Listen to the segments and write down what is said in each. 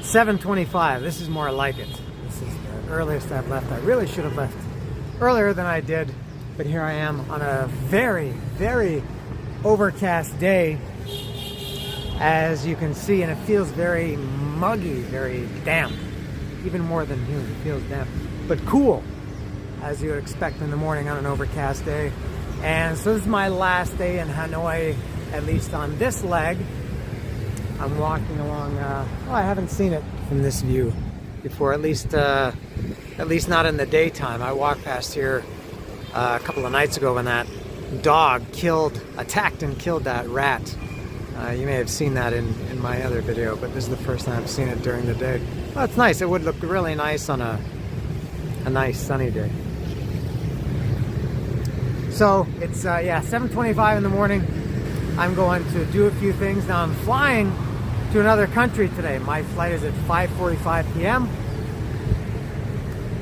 7:25. This is more like it. This is the earliest I've left. I really should have left earlier than I did, but here I am on a very, very overcast day, as you can see, and it feels very muggy, very damp, even more than humid. It feels damp, but cool, as you would expect in the morning on an overcast day. And so this is my last day in Hanoi, at least on this leg. I'm walking along, well, I haven't seen it from this view before, at least not in the daytime. I walked past here a couple of nights ago when that dog attacked and killed that rat. You may have seen that in my other video, but this is the first time I've seen it during the day. Well, it's nice. It would look really nice on a nice sunny day. So it's yeah, 7:25 in the morning. I'm going to do a few things. Now I'm flying to another country today. My flight is at 5:45 p.m.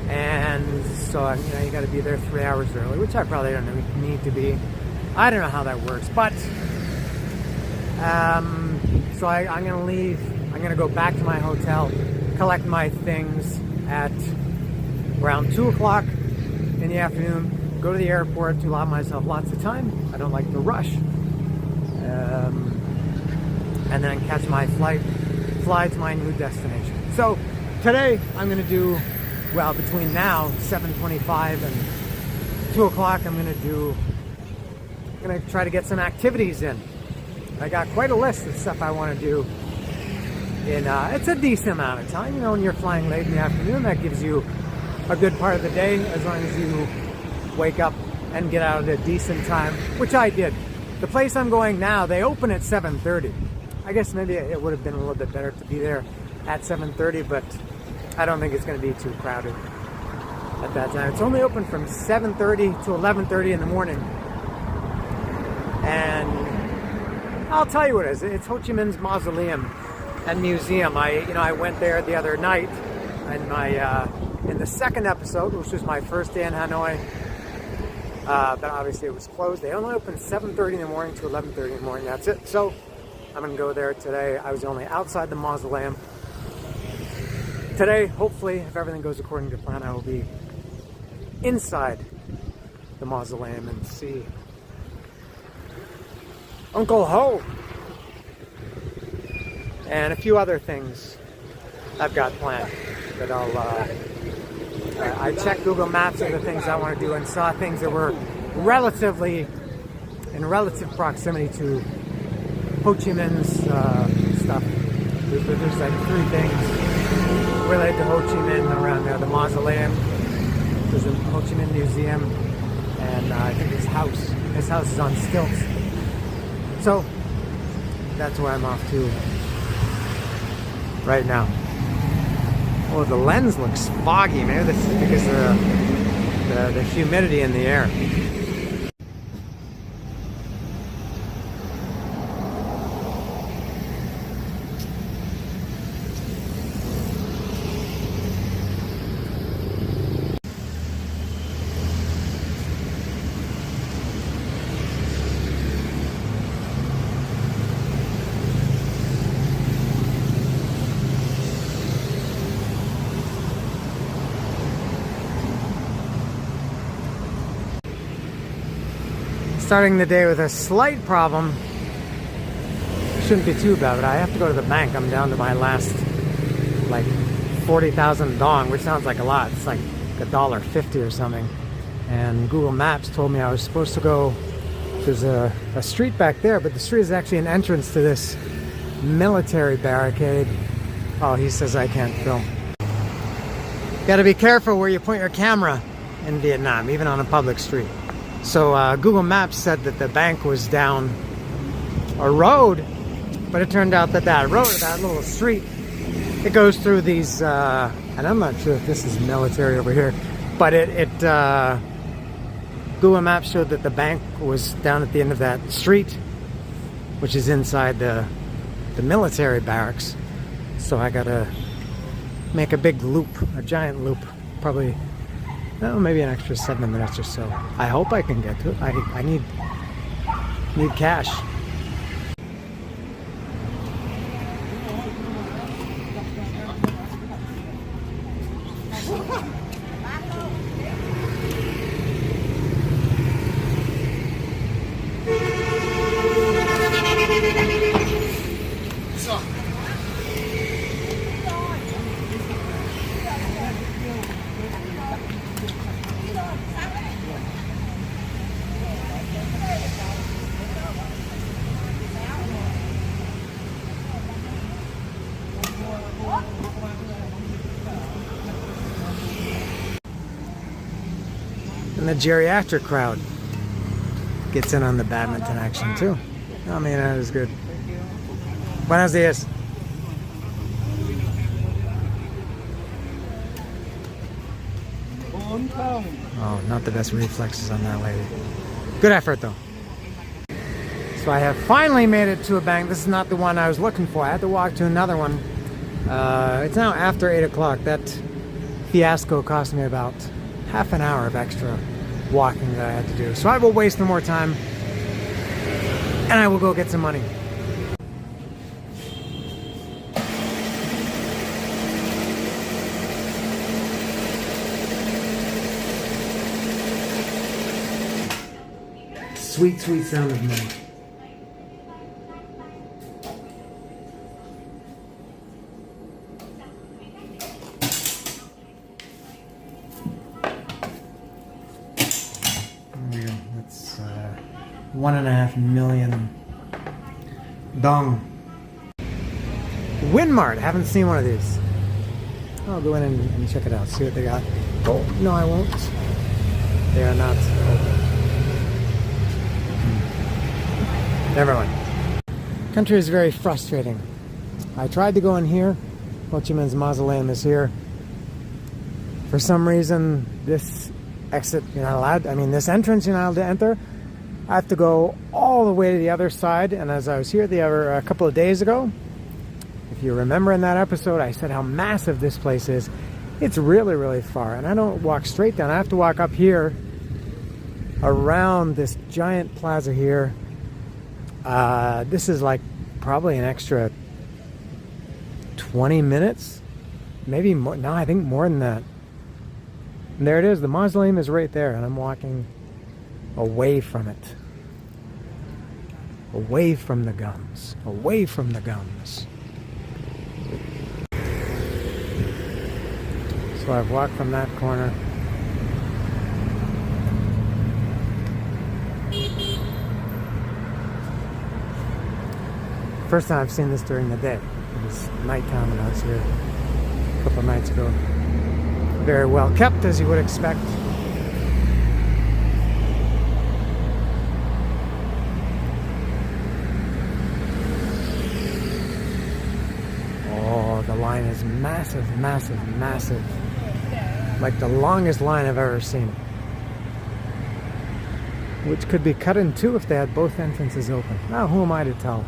And so you got to be there 3 hours early, which I probably don't need to be. I don't know how that works, but so I'm going to leave. I'm going to go back to my hotel, collect my things at around 2 o'clock in the afternoon. Go to the airport to allow myself lots of time. I don't like to rush. And then catch my fly to my new destination. So today I'm going to do, well, between now 7:25 and 2 o'clock, I'm going to try to get some activities in. I got quite a list of stuff I want to do in it's a decent amount of time. You know, when you're flying late in the afternoon, that gives you a good part of the day, as long as you wake up and get out at a decent time, which I did. The place I'm going now, they open at 7:30. I guess maybe it would have been a little bit better to be there at 7:30, but I don't think it's going to be too crowded at that time. It's only open from 7:30 to 11:30 in the morning. And I'll tell you what it is. It's Ho Chi Minh's Mausoleum and Museum. I went there the other night in the second episode, which was my first day in Hanoi. But obviously it was closed. They only open 7:30 in the morning to 11:30 in the morning. That's it. So I'm going to go there today. I was only outside the mausoleum. Today, hopefully, if everything goes according to plan, I will be inside the mausoleum and see Uncle Ho and a few other things I've got planned that I checked Google Maps of the things I want to do and saw things that were in relative proximity to Ho Chi Minh's stuff. There's like 3 things related to Ho Chi Minh around there. The mausoleum, there's a Ho Chi Minh Museum, and I think his house. His house is on stilts. So that's where I'm off to right now. Oh, the lens looks foggy. Maybe this is because of the humidity in the air. Starting the day with a slight problem. Shouldn't be too bad, but I have to go to the bank. I'm down to my last, like, 40,000 dong, which sounds like a lot. It's like $1.50 or something. And Google Maps told me I was supposed to go, there's a street back there, but the street is actually an entrance to this military barricade. Oh, he says I can't film. Gotta be careful where you point your camera in Vietnam, even on a public street. So Google Maps said that the bank was down a road, but it turned out that that road, that little street, it goes through these, and I'm not sure if this is military over here, but Google Maps showed that the bank was down at the end of that street, which is inside the military barracks. So I gotta make a big loop, a giant loop, probably, oh, maybe an extra 7 minutes or so. I hope I can get to it. I need cash. And the geriatric crowd gets in on the badminton action too. I mean, that is good. Buenos dias. Oh, not the best reflexes on that lady. Good effort though. So I have finally made it to a bank. This is not the one I was looking for. I had to walk to another one. It's now after 8 o'clock. That fiasco cost me about half an hour of extra walking that I had to do. So I will waste no more time and I will go get some money. Sweet, sweet sound of money. There we go. That's 1.5 million dong. Winmart. Haven't seen one of these. I'll go in and check it out. See what they got. Oh, no, I won't. They are not open. Never mind. Country is very frustrating. I tried to go in here. Ho Chi Minh's mausoleum is here. For some reason, this exit you're not allowed. I mean, this entrance you're not allowed to enter. I have to go all the way to the other side. And as I was here a couple of days ago, if you remember in that episode, I said how massive this place is. It's really, really far, and I don't walk straight down. I have to walk up here, around this giant plaza here. This is like probably an extra 20 minutes, maybe more. No, I think more than that. And there it is. The mausoleum is right there, and I'm walking away from it. Away from the guns. Away from the guns. So I've walked from that corner. First time I've seen this during the day. It was nighttime when I was here a couple of nights ago. Very well kept, as you would expect. Oh, the line is massive, massive, massive. Like the longest line I've ever seen. Which could be cut in two if they had both entrances open. Now, who am I to tell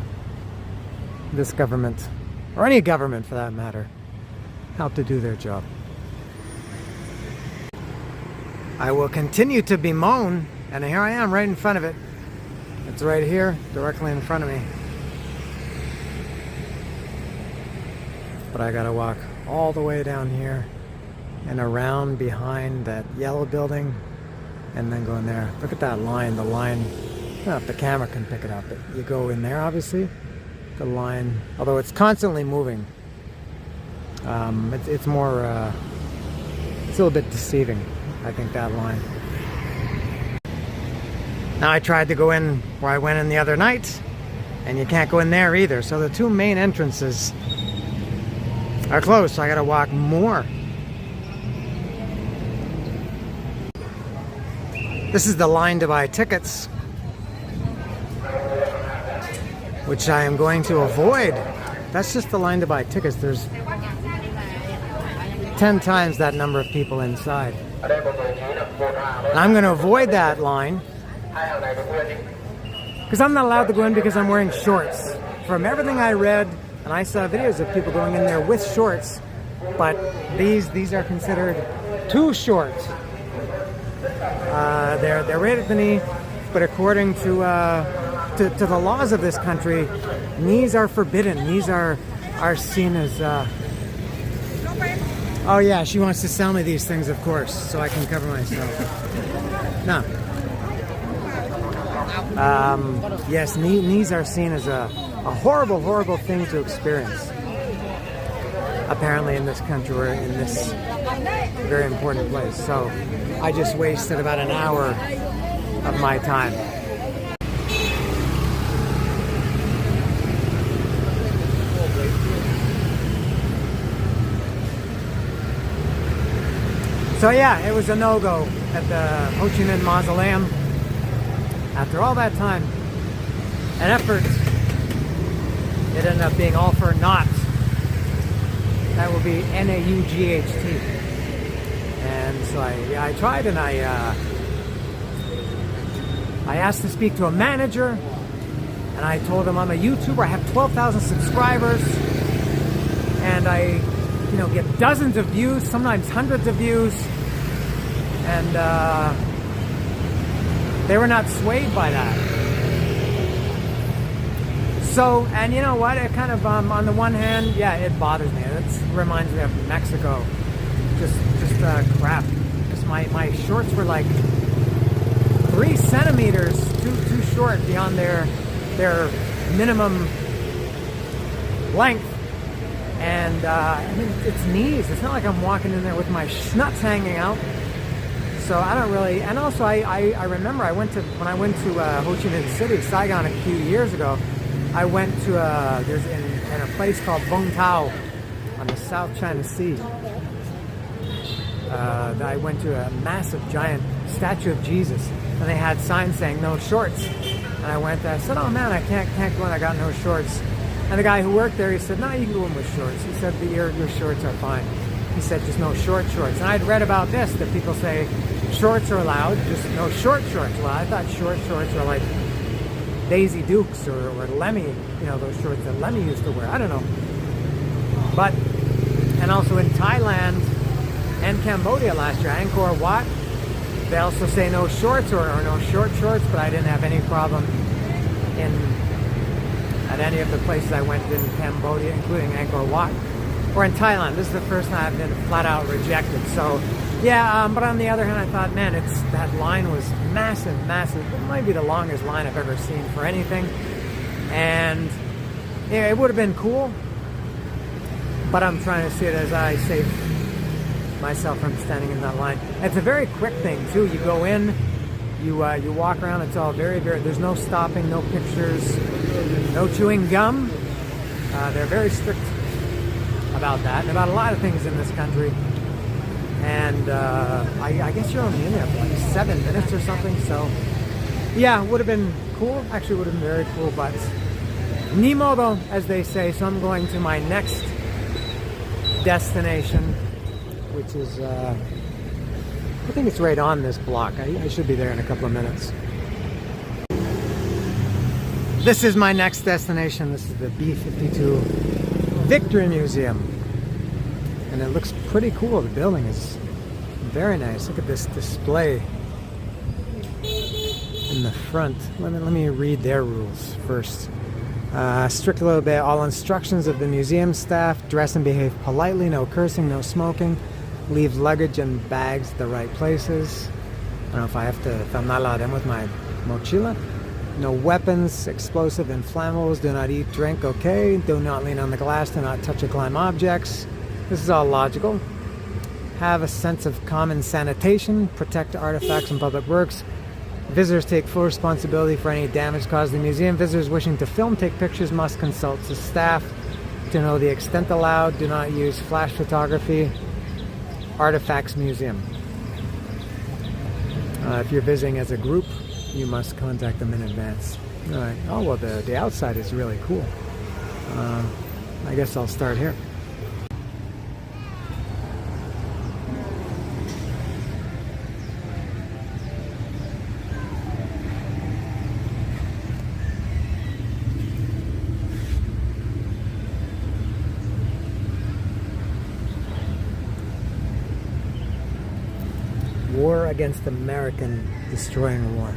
this government, or any government for that matter, how to do their job? I will continue to bemoan, and here I am right in front of it. It's right here, directly in front of me. But I gotta walk all the way down here and around behind that yellow building and then go in there. Look at that line. The line, I don't know if the camera can pick it up, but you go in there obviously. The line, although it's constantly moving, it's more, it's a little bit deceiving, I think, that line. Now I tried to go in where I went in the other night, and you can't go in there either. So the two main entrances are closed, so I gotta walk more. This is the line to buy tickets, which I am going to avoid. That's just the line to buy tickets. There's 10 times that number of people inside. And I'm going to avoid that line because I'm not allowed to go in because I'm wearing shorts. From everything I read, and I saw videos of people going in there with shorts, but these are considered too short. They're right at the knee, but according to the laws of this country, knees are forbidden. Knees are seen as... Oh yeah, she wants to sell me these things, of course, so I can cover myself. No. Yes, knees are seen as a horrible, horrible thing to experience. Apparently in this country, or in this very important place. So I just wasted about an hour of my time. So yeah, it was a no-go at the Ho Chi Minh Mausoleum. After all that time and effort, it ended up being all for naught. That will be N-A-U-G-H-T. And so I tried, and I asked to speak to a manager, and I told him I'm a YouTuber. I have 12,000 subscribers, and I, get dozens of views, sometimes hundreds of views, and they were not swayed by that. So, and you know what? It kind of, on the one hand, yeah, it bothers me. It reminds me of Mexico. Just crap. Because my shorts were like 3 centimeters too short beyond their minimum length. And I mean, it's knees. It's not like I'm walking in there with my schnuts hanging out. So I don't really. And also, I remember when I went to Ho Chi Minh City, Saigon, a few years ago. I went to there's in a place called Vung Tau on the South China Sea. I went to a massive, giant statue of Jesus, and they had signs saying "No shorts." And I went there. I said, "Oh man, I can't go in. I got no shorts." And the guy who worked there, he said, "No, you can go in with shorts." He said, "Your shorts are fine." He said, "Just no shorts." And I'd read about this, that people say shorts are allowed, just no shorts. Well, I thought shorts are like Daisy Dukes or Lemmy, those shorts that Lemmy used to wear. I don't know. But, and also in Thailand and Cambodia last year, Angkor Wat, they also say no shorts or no shorts, but I didn't have any problem at any of the places I went in Cambodia, including Angkor Wat, or in Thailand. This is the first time I've been flat out rejected. So, yeah, but on the other hand, I thought, man, that line was massive. It might be the longest line I've ever seen for anything. And yeah, it would have been cool, but I'm trying to see it as I save myself from standing in that line. It's a very quick thing, too. You go in, you walk around, it's all very, there's no stopping, no pictures, no chewing gum. They're very strict about that, and about a lot of things in this country. And I guess you're only in there for like 7 minutes or something. So yeah, would have been cool. Actually, would have been very cool. But ni modo, as they say. So I'm going to my next destination, which is I think it's right on this block. I should be there in a couple of minutes. This is my next destination. This is the B-52 Victory Museum. And it looks pretty cool. The building is very nice. Look at this display in the front. Let me read their rules first. Strictly obey all instructions of the museum staff. Dress and behave politely. No cursing, no smoking. Leave luggage and bags at the right places. I don't know if I'm not allowed in with my mochila. No weapons, explosive, inflammables. Do not eat, drink, okay. Do not lean on the glass. Do not touch or climb objects. This is all logical. Have a sense of common sanitation. Protect artifacts and public works. Visitors take full responsibility for any damage caused in the museum. Visitors wishing to film, take pictures must consult the staff to know the extent allowed. Do not use flash photography. Artifacts Museum. If you're visiting as a group, you must contact them in advance. All right. Oh, well, the outside is really cool. I guess I'll start here. War against American destroying war.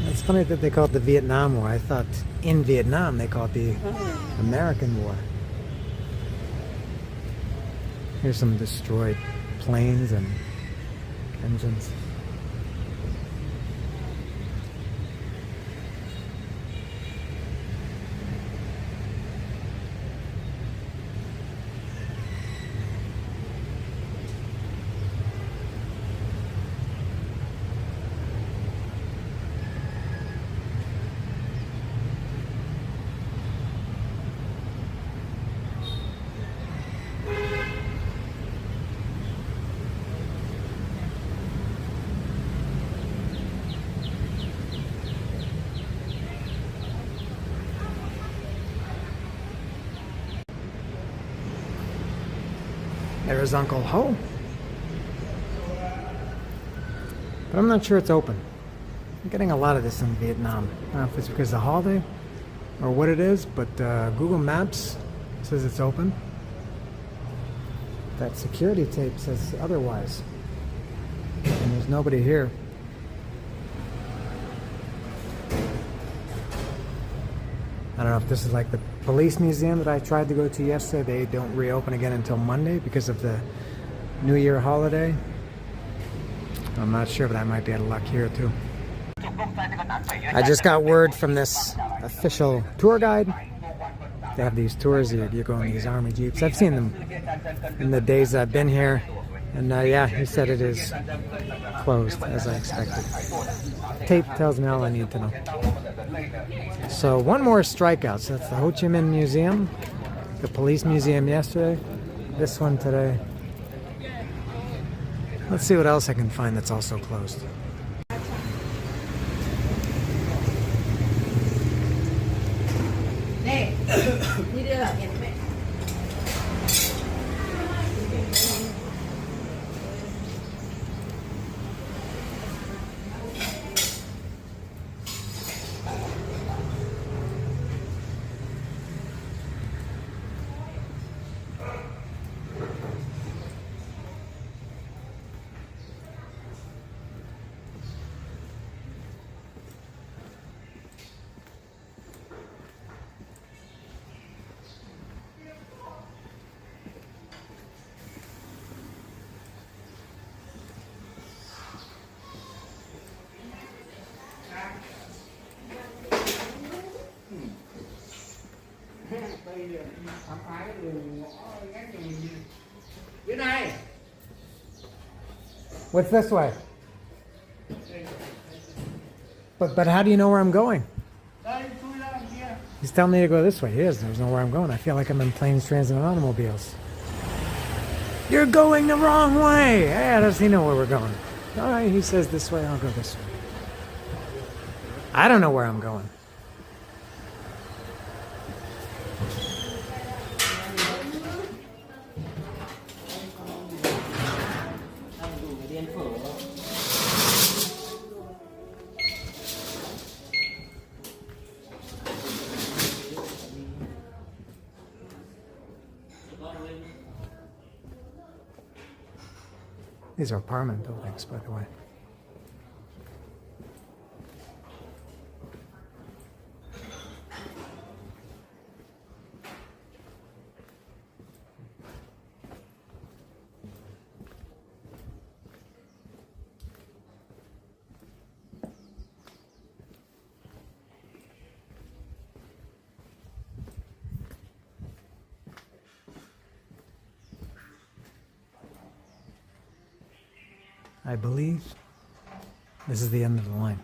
It's funny that they call it the Vietnam War. I thought in Vietnam they call it the American War. Here's some destroyed planes and engines. There's Uncle Ho. But I'm not sure it's open. I'm getting a lot of this in Vietnam. I don't know if it's because of the holiday or what it is, but Google Maps says it's open. That security tape says otherwise. And there's nobody here. I don't know if this is like the police museum that I tried to go to yesterday. They don't reopen again until Monday because of the New Year holiday. I'm not sure, but I might be out of luck here too. I just got word from this official tour guide. They have these tours, you go in these army jeeps. I've seen them in the days I've been here. And yeah, he said it is closed, as I expected. Tape tells me all I need to know. So one more strikeout. So that's the Ho Chi Minh Museum, the police museum yesterday, this one today. Let's see what else I can find that's also closed. What's this way? But how do you know where I'm going? He's telling me to go this way. He is. There's nowhere I'm going. I feel like I'm in planes, trains, and automobiles. You're going the wrong way. Hey, does he know where we're going? All right, he says this way. I'll go this way. I don't know where I'm going. These are apartment buildings, by the way. I believe this is the end of the line.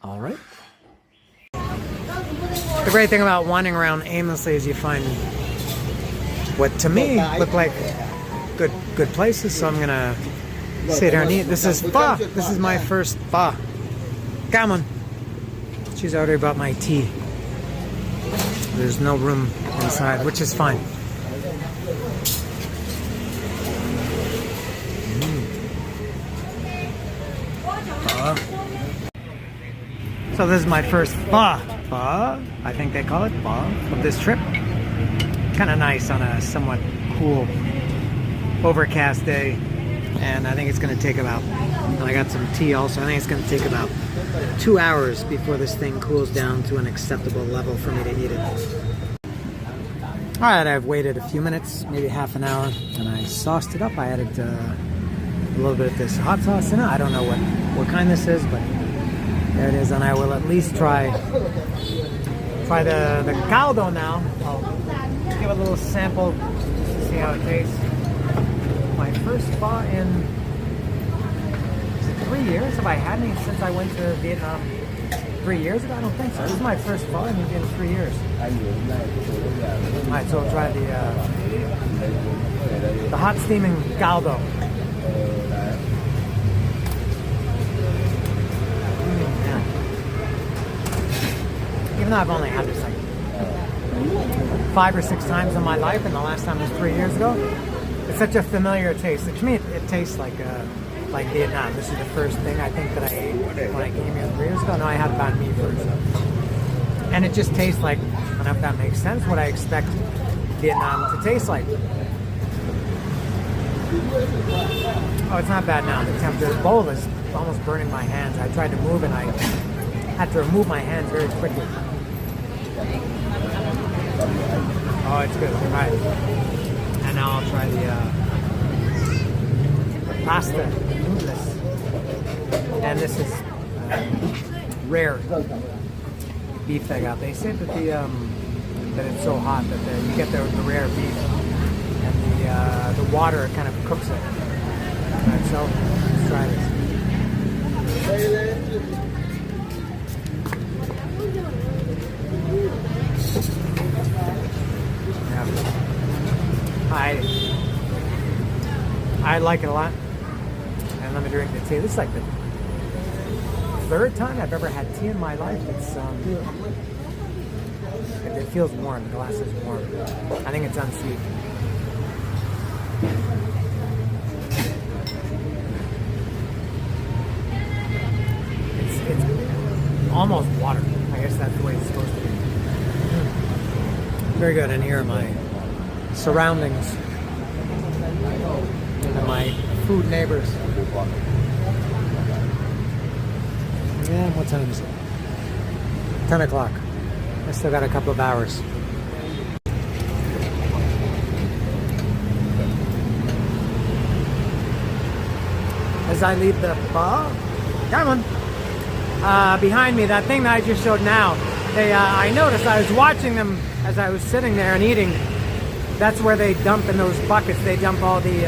All right. The great thing about wandering around aimlessly is you find what to me look like good places. So I'm gonna sit here and eat. This is pho. This is my first pho. Come on. She's already bought my tea. There's no room inside, which is fine. So this is my first pho, I think they call it pho, of this trip. Kind of nice on a somewhat cool, overcast day. And I think it's going to take about, I got some tea also, I think it's going to take about 2 hours before this thing cools down to an acceptable level for me to eat it. Alright, I've waited a few minutes, maybe half an hour, and I sauced it up. I added a little bit of this hot sauce in it. I don't know what kind this is, but there it is, and I will at least try the caldo now. I'll give it a little sample just to see how it tastes. My first pho in, is it 3 years? Have I had any since I went to Vietnam 3 years ago? I don't think so. This is my first pho in 3 years. Alright, so we'll try the hot steaming caldo. Even though I've only had this like 5 or 6 times in my life, and the last time was 3 years ago. It's such a familiar taste. To me, it tastes like Vietnam. This is the first thing I think that I ate when I came here 3 years ago. No, I had banh mi first. And it just tastes like, I don't know if that makes sense, what I expect Vietnam to taste like. Oh, it's not bad now. The temperature, the bowl is almost burning my hands. I tried to move and I had to remove my hands very quickly. Oh, it's good. All right. And now I'll try the pasta noodles. And this is rare beef they got. They said that that it's so hot that you get the rare beef, and the water kind of cooks it. All right, so let's try this. I like it a lot, and let me drink the tea. This is like the 3rd time I've ever had tea in my life. It feels warm. The glass is warm. I think it's unsweet. It's almost water. I guess that's the way it's supposed to be. Very good. And here are my surroundings and my food neighbors. Yeah, what time is it? 10 o'clock. I still got a couple of hours. As I leave the bar, come on. Behind me, that thing that I just showed now, I noticed, I was watching them as I was sitting there and eating. That's where they dump in those buckets. They dump all the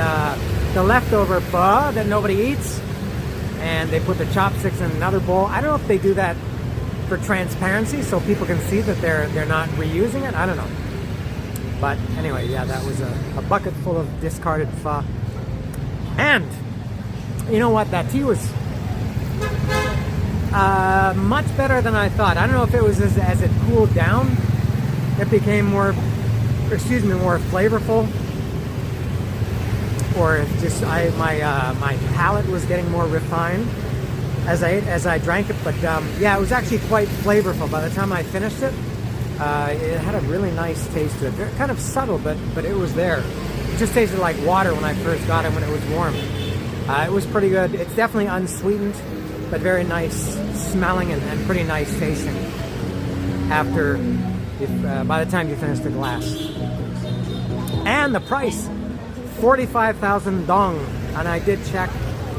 leftover pho that nobody eats, and they put the chopsticks in another bowl. I don't know if they do that for transparency, so people can see that they're not reusing it. I don't know. But anyway, yeah, that was a bucket full of discarded pho. And you know what? That tea was much better than I thought. I don't know if it was as it cooled down, it became more flavorful, or if just my palate was getting more refined as I drank it. But yeah, it was actually quite flavorful. By the time I finished it, it had a really nice taste to it. They're kind of subtle, but it was there. It just tasted like water when I first got it when it was warm. It was pretty good. It's definitely unsweetened, but very nice smelling and pretty nice tasting after by the time you finish the glass. And the price, 45,000 dong. And I did check,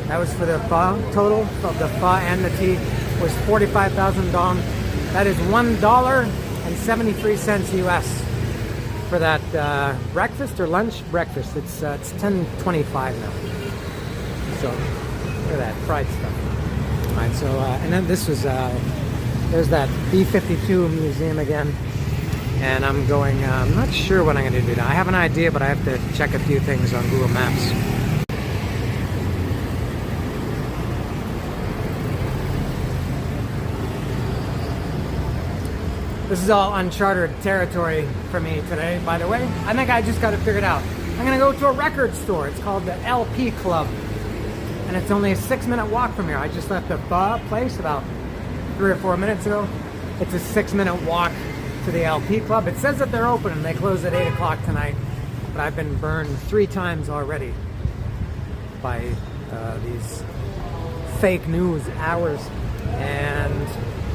that was for the pho. Total of the pho and the tea was 45,000 dong. That is $1.73 US for that breakfast or lunch. Breakfast. It's 10:25 now. So look at that fried stuff. All right. So and then this was there's that B-52 museum again. And I'm going, I'm not sure what I'm going to do now. I have an idea, but I have to check a few things on Google Maps. This is all uncharted territory for me today, by the way. I think I just got it figured out. I'm going to go to a record store. It's called the LP Club. And it's only a 6-minute walk from here. I just left the pho place about 3 or 4 minutes ago. It's a 6-minute walk to the LP Club. It says that they're open and they close at 8 o'clock tonight, but I've been burned 3 times already by these fake news hours. And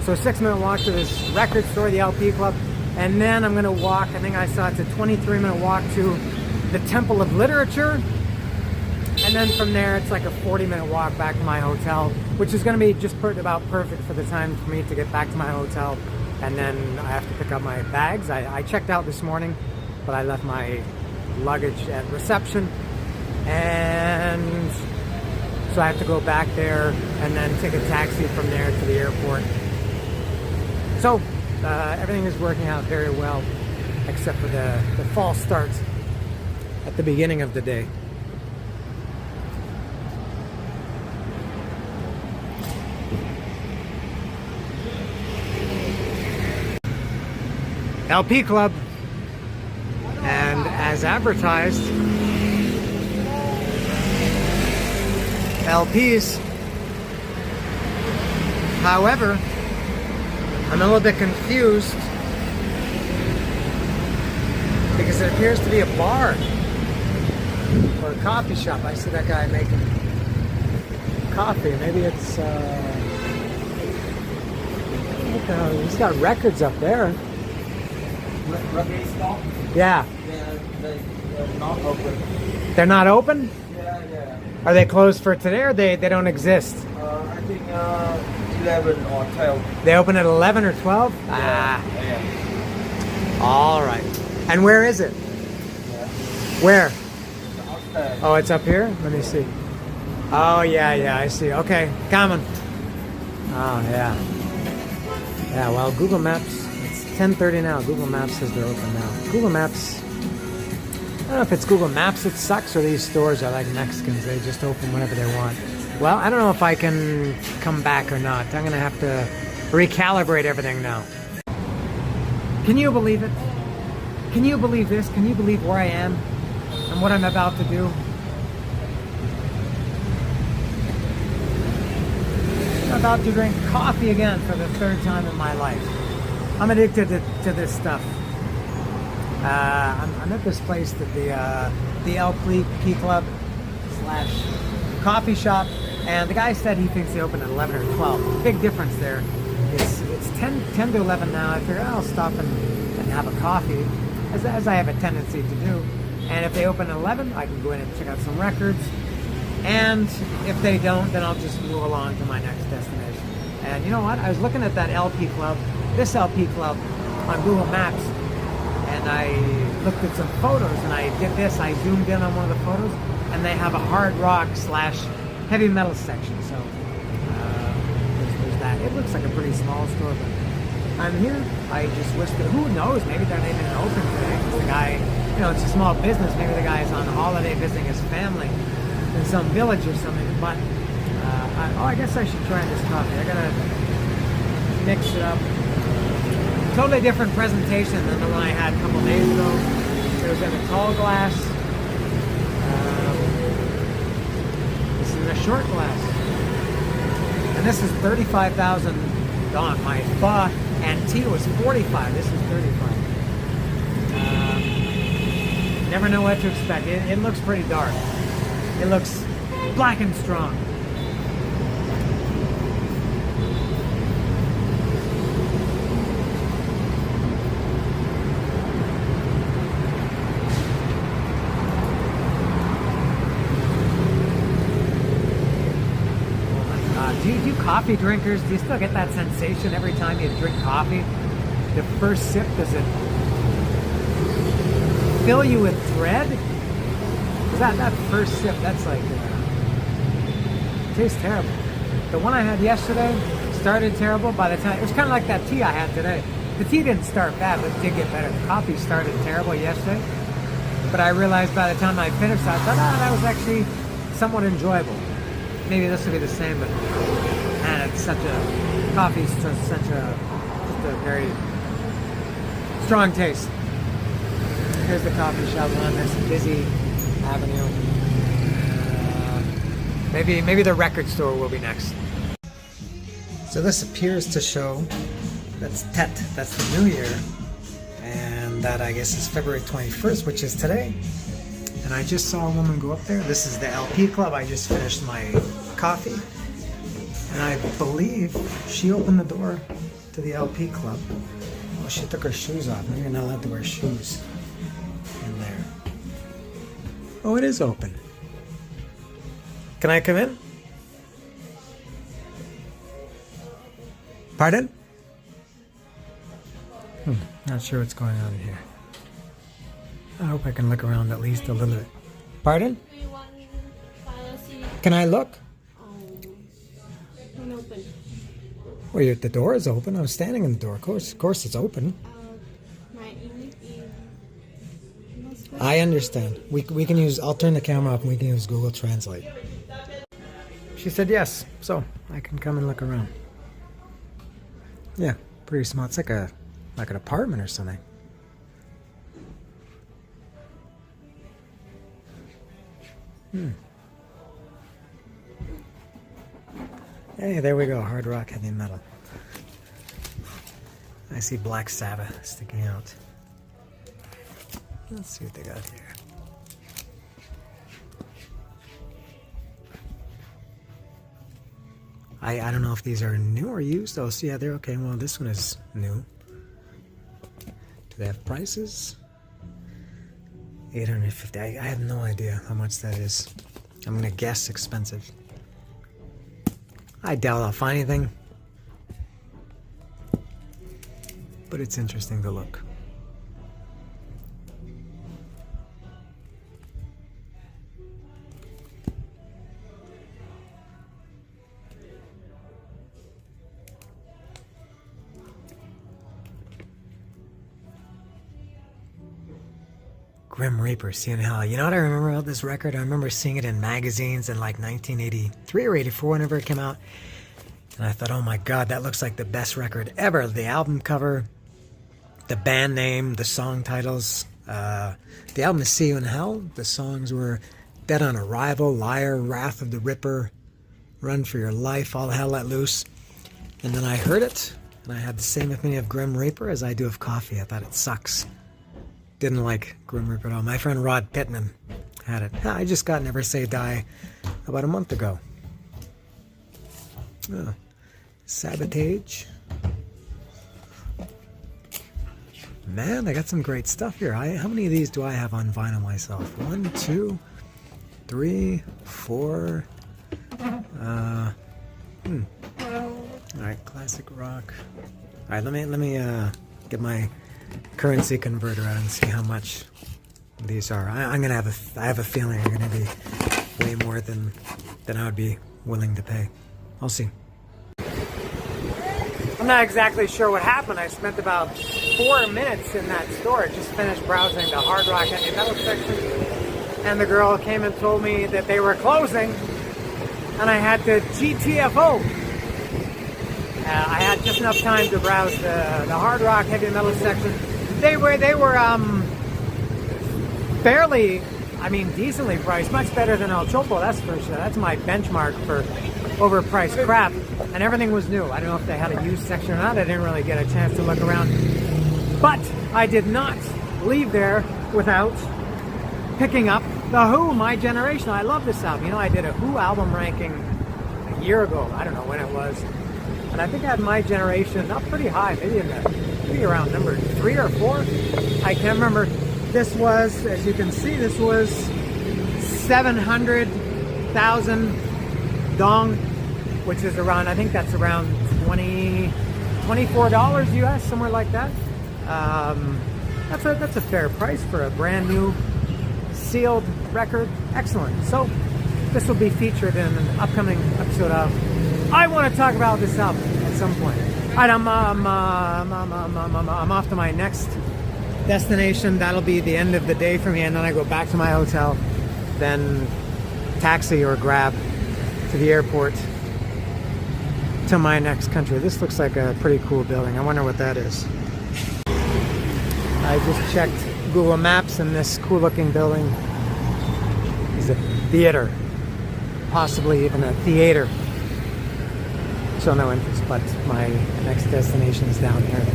so 6-minute walk to this record store, the LP Club, and then I'm gonna walk, I think I saw it's a 23-minute walk to the Temple of Literature, and then from there it's like a 40-minute walk back to my hotel, which is gonna be just about perfect for the time for me to get back to my hotel. And then I have to pick up my bags. I checked out this morning, but I left my luggage at reception. And so I have to go back there and then take a taxi from there to the airport. So everything is working out very well, except for the false start at the beginning of the day. LP Club. And as advertised, LPs. However, I'm a little bit confused because it appears to be a bar or a coffee shop. I see that guy making coffee. Maybe it's what the hell? He's got records up there. Yeah. They're not open. They're not open? Yeah. Are they closed for today, or they don't exist? I think 11 or 12. They open at 11 or 12? Yeah. All right. And where is it? Yeah. Where? Upstairs. Oh, it's up here? Let me see. Oh, yeah, I see. Okay, coming. Oh, yeah. Yeah, well, Google Maps, it's 10:30 now. Google Maps says they're open now. Google Maps, I don't know if it's Google Maps that sucks or these stores are like Mexicans. They just open whenever they want. Well, I don't know if I can come back or not. I'm going to have to recalibrate everything now. Can you believe it? Can you believe this? Can you believe where I am and what I'm about to do? I'm about to drink coffee again for the third time in my life. I'm addicted to this stuff. I'm at this place that the LP Club / coffee shop, and the guy said he thinks they open at 11 or 12. Big difference there. It's 10 to 11 now. I figure I'll stop and have a coffee, as I have a tendency to do. And if they open at 11, I can go in and check out some records. And if they don't, then I'll just move along to my next destination. And you know what? I was looking at that LP Club, this LP Club, on Google Maps, and I looked at some photos, and I did this. I zoomed in on one of the photos, and they have a hard rock / heavy metal section. So there's that. It looks like a pretty small store, but I'm here. I just wish that, who knows, maybe they're not even open today. The guy, you know, it's a small business. Maybe the guy is on holiday visiting his family in some village or something. But I guess I should try this coffee. I gotta mix it up. Totally different presentation than the one I had a couple days ago. It was in a tall glass. This is in a short glass. And this is 35,000 dong. My pho and tea was 45. This is 35. Never know what to expect. It looks pretty dark. It looks black and strong. Do coffee drinkers, do you still get that sensation every time you drink coffee? The first sip, does it fill you with dread? That first sip, that's like, it tastes terrible. The one I had yesterday started terrible. By the time, it was kind of like that tea I had today. The tea didn't start bad, but it did get better. The coffee started terrible yesterday, but I realized by the time I finished, I thought, that was actually somewhat enjoyable. Maybe this will be the same, but man, it's such a, coffee's just a very strong taste. Here's the coffee shop on this busy avenue. Maybe the record store will be next. So this appears to show that's Tet, that's the New Year, and that I guess is February 21st, which is today. And I just saw a woman go up there. This is the LP Club. I just finished my coffee, and I believe she opened the door to the LP Club. Oh, she took her shoes off. Maybe you're not allowed to wear shoes in there. Oh, it is open. Can I come in? Pardon? Not sure what's going on in here. I hope I can look around at least a little bit. Pardon? Can I look? Don't open. Well, the door is open. I was standing in the door. Of course it's open. My English is... I understand. We can use, I'll turn the camera off and we can use Google Translate. She said yes, so I can come and look around. Yeah, pretty small. It's like an apartment or something. Hey, there we go. Hard rock, heavy metal. I see Black Sabbath sticking out. Let's see what they got here. I don't know if these are new or used. Oh, so yeah, they're okay. Well, this one is new. Do they have prices? $850. I have no idea how much that is. I'm gonna guess expensive. I doubt I'll find anything, but it's interesting to look. Grim Reaper, Seeing Hell. You know what I remember about this record? I remember seeing it in magazines in like 1983 or 84 whenever it came out. And I thought, oh my god, that looks like the best record ever. The album cover, the band name, the song titles. The album is See You in Hell. The songs were Dead on Arrival, Liar, Wrath of the Ripper, Run for Your Life, All Hell Let Loose. And then I heard it, and I had the same opinion of Grim Reaper as I do of Coffee. I thought it sucks. Didn't like Grim Reaper at all. My friend Rod Pittman had it. I just got Never Say Die about a month ago. Oh. Sabotage. Man, I got some great stuff here. How many of these do I have on vinyl myself? 1, 2, 3, 4. All right, classic rock. All right, let me get my currency converter out and see how much these are. I'm gonna have I have a feeling they're gonna be way more than I would be willing to pay. I'll see. I'm not exactly sure what happened. I spent about 4 minutes in that store. Just finished browsing the hard rock heavy metal section, and the girl came and told me that they were closing, and I had to GTFO. I had just enough time to browse the hard rock heavy metal section. They were fairly, I mean, decently priced, much better than El Chopo, that's for sure. That's my benchmark for overpriced crap, and everything was new. I don't know if they had a used section or not. I didn't really get a chance to look around, but I did not leave there without picking up The Who, My Generation. I love this album. You know, I did a Who album ranking a year ago. I don't know when it was. And I think I had My Generation up pretty high, maybe around number 3 or 4. I can't remember. This was, as you can see, this was 700,000 dong, which is around, I think that's around $24 US, somewhere like that. That's a fair price for a brand new sealed record. Excellent. So this will be featured in an upcoming episode of I Want to Talk About This Album at some point. All right, I'm off to my next destination. That'll be the end of the day for me, and then I go back to my hotel, then taxi or grab to the airport to my next country. This looks like a pretty cool building. I wonder what that is. I just checked Google Maps, and this cool looking building is a theater, possibly even a theater. So no interest, but my next destination is down here.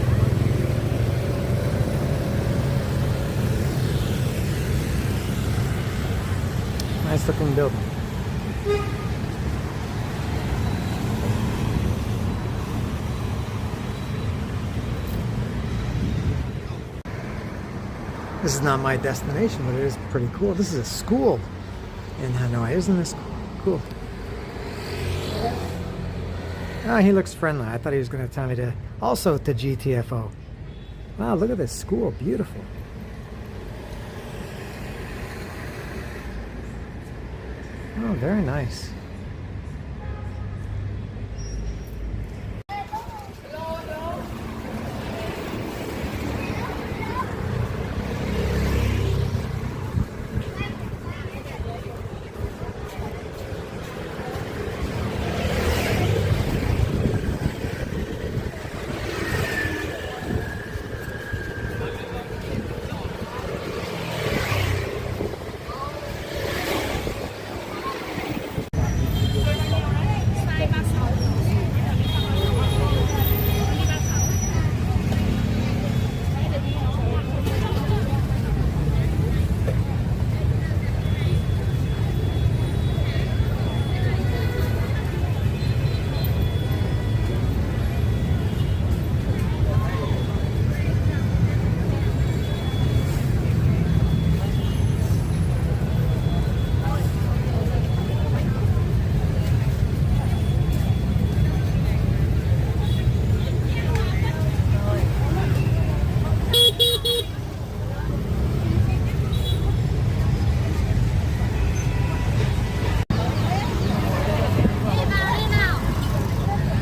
Nice looking building. This is not my destination, but it is pretty cool. This is a school in Hanoi. Isn't this cool? Oh, he looks friendly. I thought he was going to tell me to also to GTFO. Wow, look at this school. Beautiful. Oh, very nice.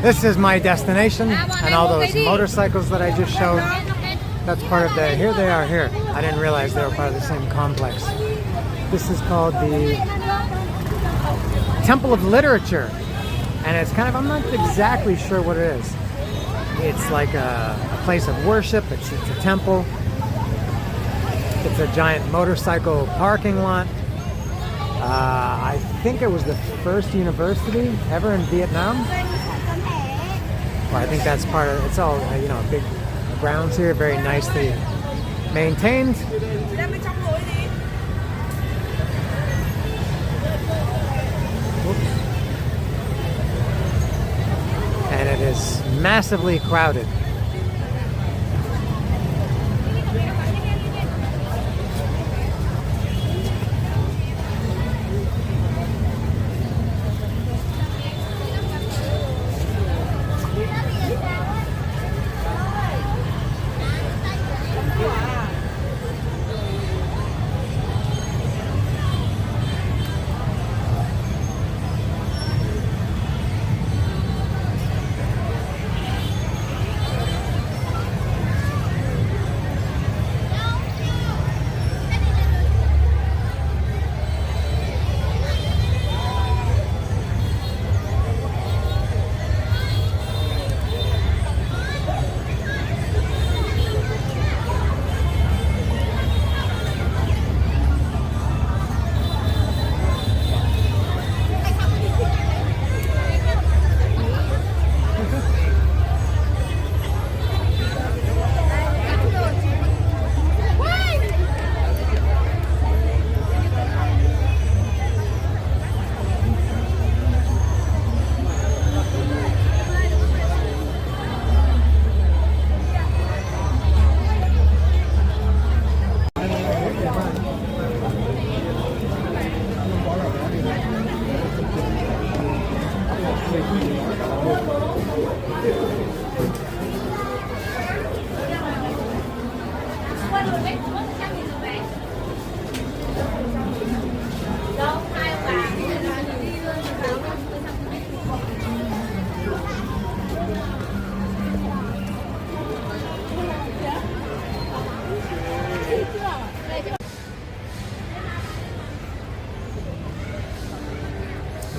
This is my destination, and all those motorcycles that I just showed, that's part of the, here they are here. I didn't realize they were part of the same complex. This is called the Temple of Literature, and it's kind of, I'm not exactly sure what it is. It's like a place of worship, it's a temple. It's a giant motorcycle parking lot. I think it was the first university ever in Vietnam. Well, I think that's part of, it's all, you know, big grounds here, very nicely maintained. Whoops. And it is massively crowded.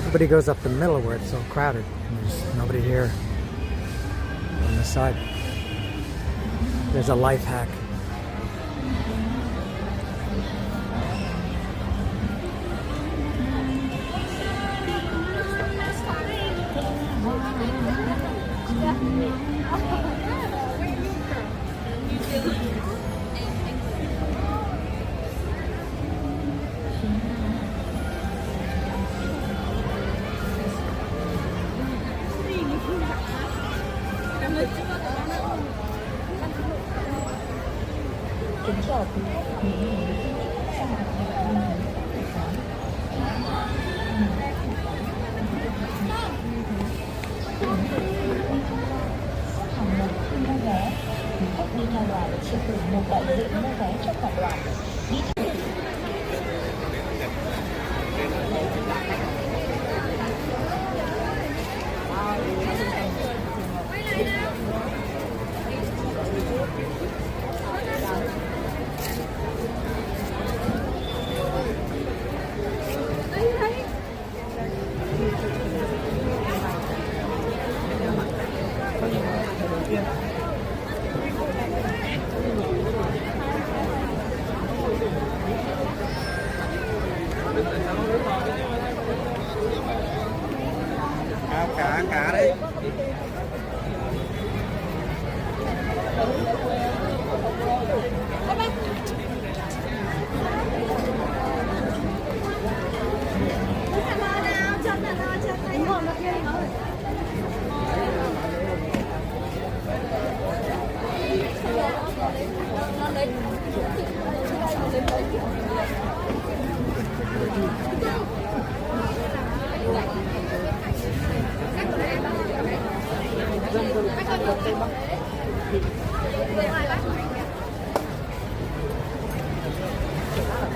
Everybody goes up the middle where it's so crowded. And there's nobody here on the side. There's a life hack. Cá đấy.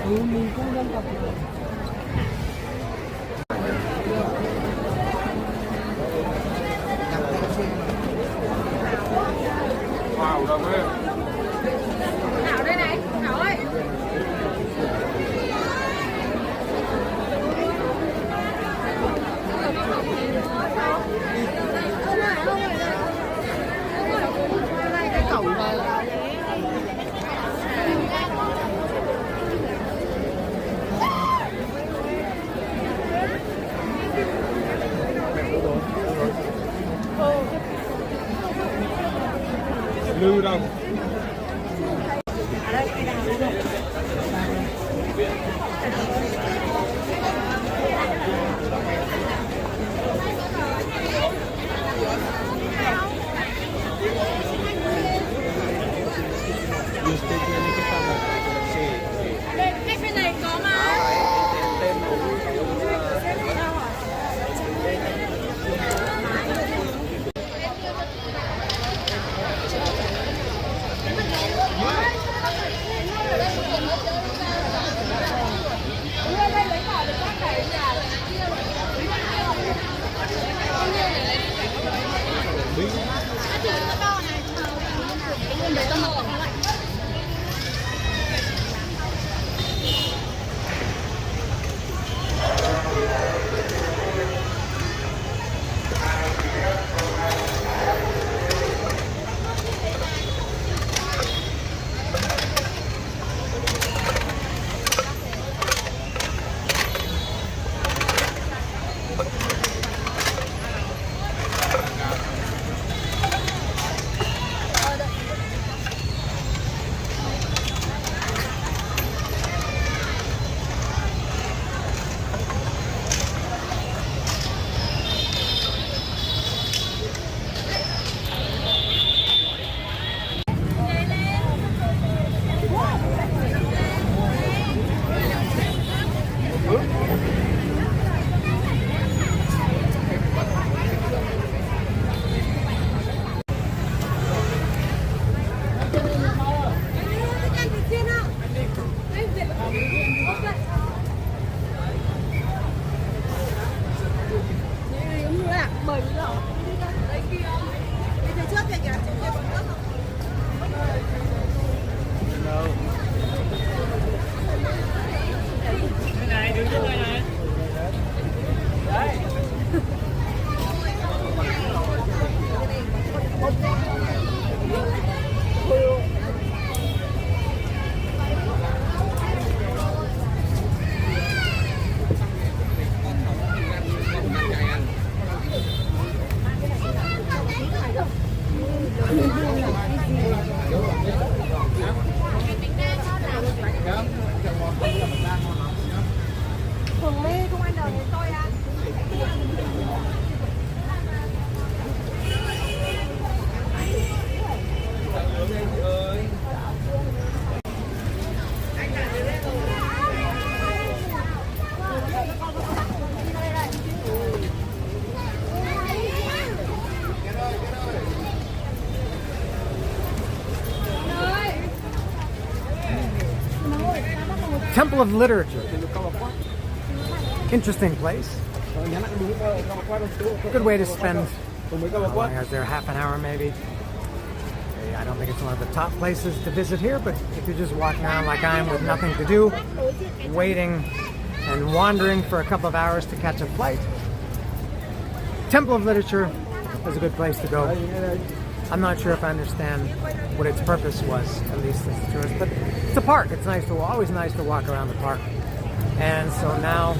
Mình cũng dân tộc này. Thảo đây này, Thảo ơi. Cái cổng rồi. Lưu đâu? Cái bên này có mà. Temple of Literature. Interesting place. Good way to spend, how long is there, half an hour maybe? I don't think it's one of the top places to visit here, but if you're just walking around like I am with nothing to do, waiting and wandering for a couple of hours to catch a flight, Temple of Literature is a good place to go. I'm not sure if I understand what its purpose was, at least as a tourist, but it's a park. It's nice to, always nice to walk around the park. And so now,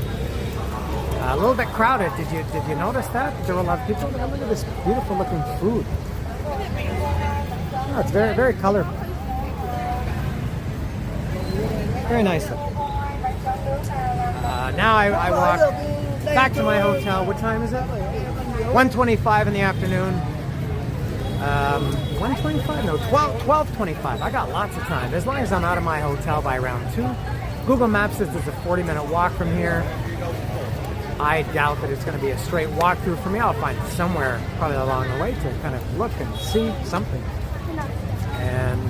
a little bit crowded. Did you notice that? There were a lot of people there. Look at this beautiful looking food. Oh, it's very, very colorful. Very nice. Now I walk back to my hotel. What time is it? 1:25 in the afternoon. 1:25? No, 12:25. I got lots of time. As long as I'm out of my hotel by around 2. Google Maps says there's a 40-minute walk from here. I doubt that it's going to be a straight walkthrough for me. I'll find somewhere probably along the way to kind of look and see something. And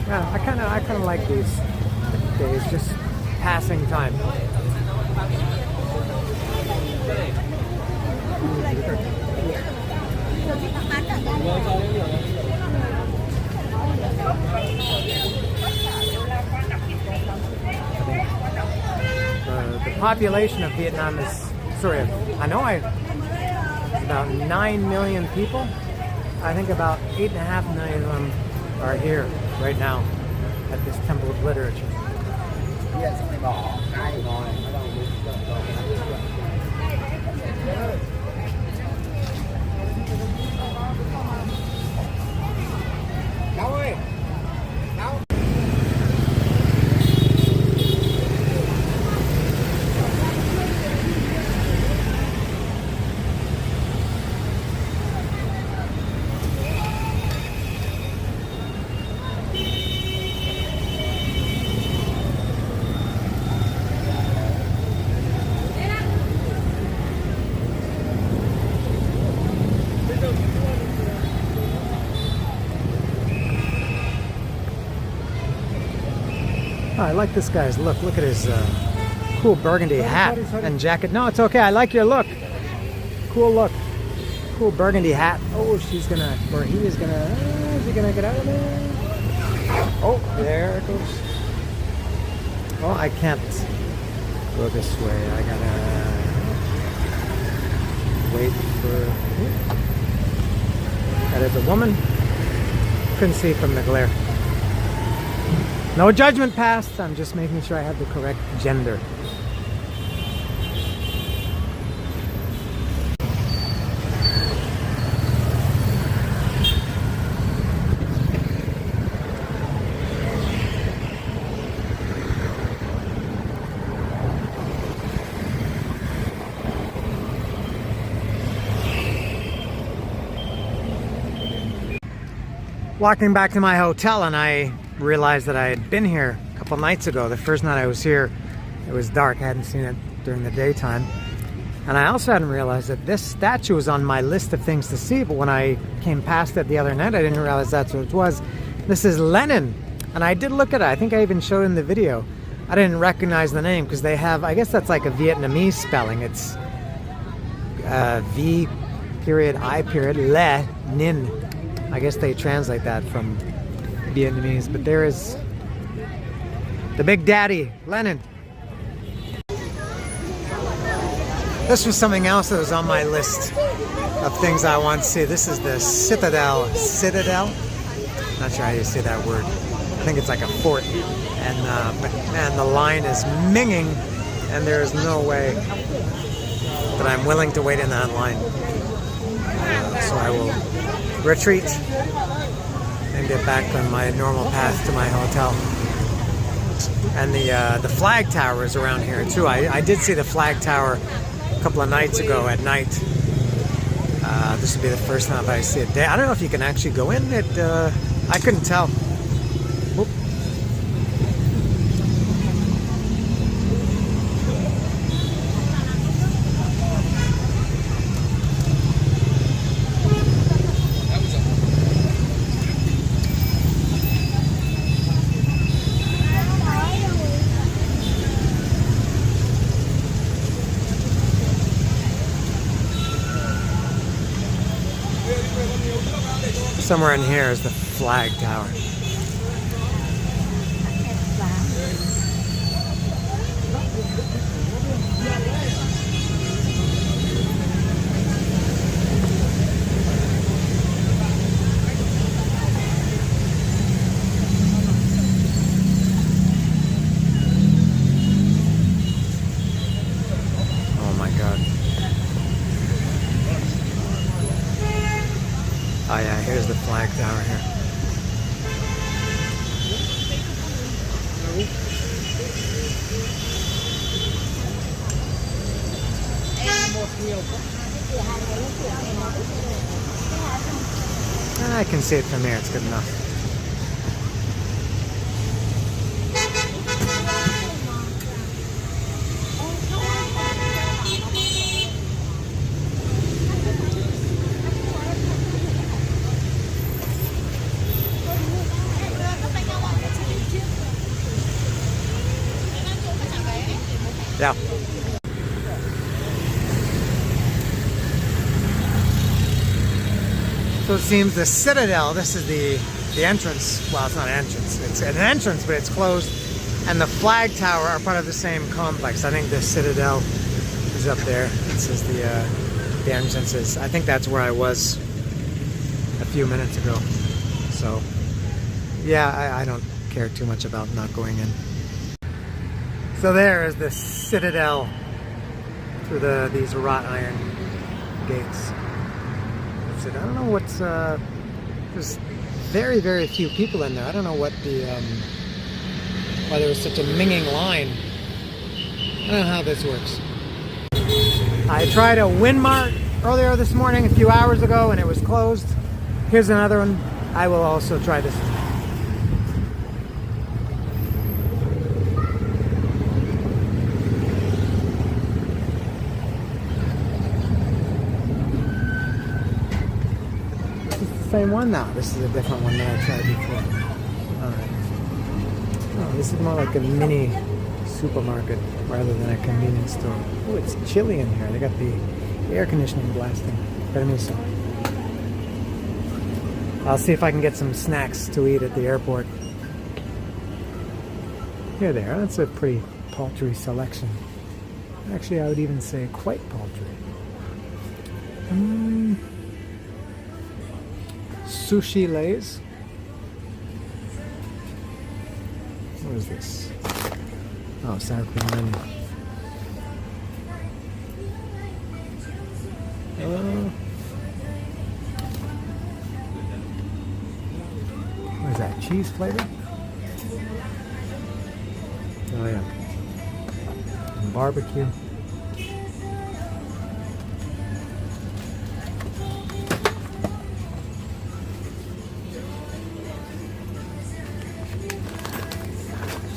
yeah, I kind of like these days, just passing time. population of Vietnam is, sorry, of Hanoi, is about 9 million people. I think about 8.5 million of them are here right now at this Temple of Literature. Oh, I like this guy's look. Look at his cool burgundy hat and jacket. No, it's okay. I like your look. Cool look. Cool burgundy hat. Oh, she's gonna, or he is gonna, is he gonna get out of there? Oh, there it goes. Oh, I can't go this way. I gotta wait for, that is a woman. Couldn't see from the glare. No judgment passed. I'm just making sure I have the correct gender. Walking back to my hotel, and I realized that I had been here a couple nights ago. The first night I was here, it was dark. I hadn't seen it during the daytime. And I also hadn't realized that this statue was on my list of things to see, but when I came past it the other night, I didn't realize that's what it was. This is Lenin, and I did look at it. I think I even showed it in the video. I didn't recognize the name because they have, I guess that's like a Vietnamese spelling. It's V period I period Le Nin. I guess they translate that from Vietnamese, but there is the Big Daddy, Lenin. This was something else that was on my list of things I want to see. This is the Citadel. Citadel? Not sure how you say that word. I think it's like a fort. And but man, the line is minging, and there is no way that I'm willing to wait in that line. So I will retreat and get back on my normal path to my hotel. And the flag tower is around here too. I did see the flag tower a couple of nights ago at night. This would be the first time I see it. I don't know if you can actually go in it. I couldn't tell. Oop. Somewhere in here is the flag tower. Oh my God. Oh yeah, here's the flag tower here. I can see it from here, it's good enough. Yeah. So it seems the Citadel, this is the entrance. Well, it's not an entrance. It's an entrance, but it's closed and the flag tower are part of the same complex. I think the Citadel is up there. This is the entrances. I think that's where I was a few minutes ago. So yeah, I don't care too much about not going in. So there is the Citadel through these wrought iron gates. I don't know what's there's very, very few people in there. I don't know what why there was such a minging line. I don't know how this works. I tried a Winmart earlier this morning, a few hours ago, and it was closed. Here's another one. I will also try this one. Same one now. This is a different one that I tried before. Alright. Oh, this is more like a mini supermarket rather than a convenience store. Oh, it's chilly in here. They got the air conditioning blasting. Permiso. I'll see if I can get some snacks to eat at the airport. Here they are. That's a pretty paltry selection. Actually, I would even say quite paltry. Sushi Lays. What is this? Oh, sour cream onion. What is that? Cheese flavor? Oh yeah. And barbecue.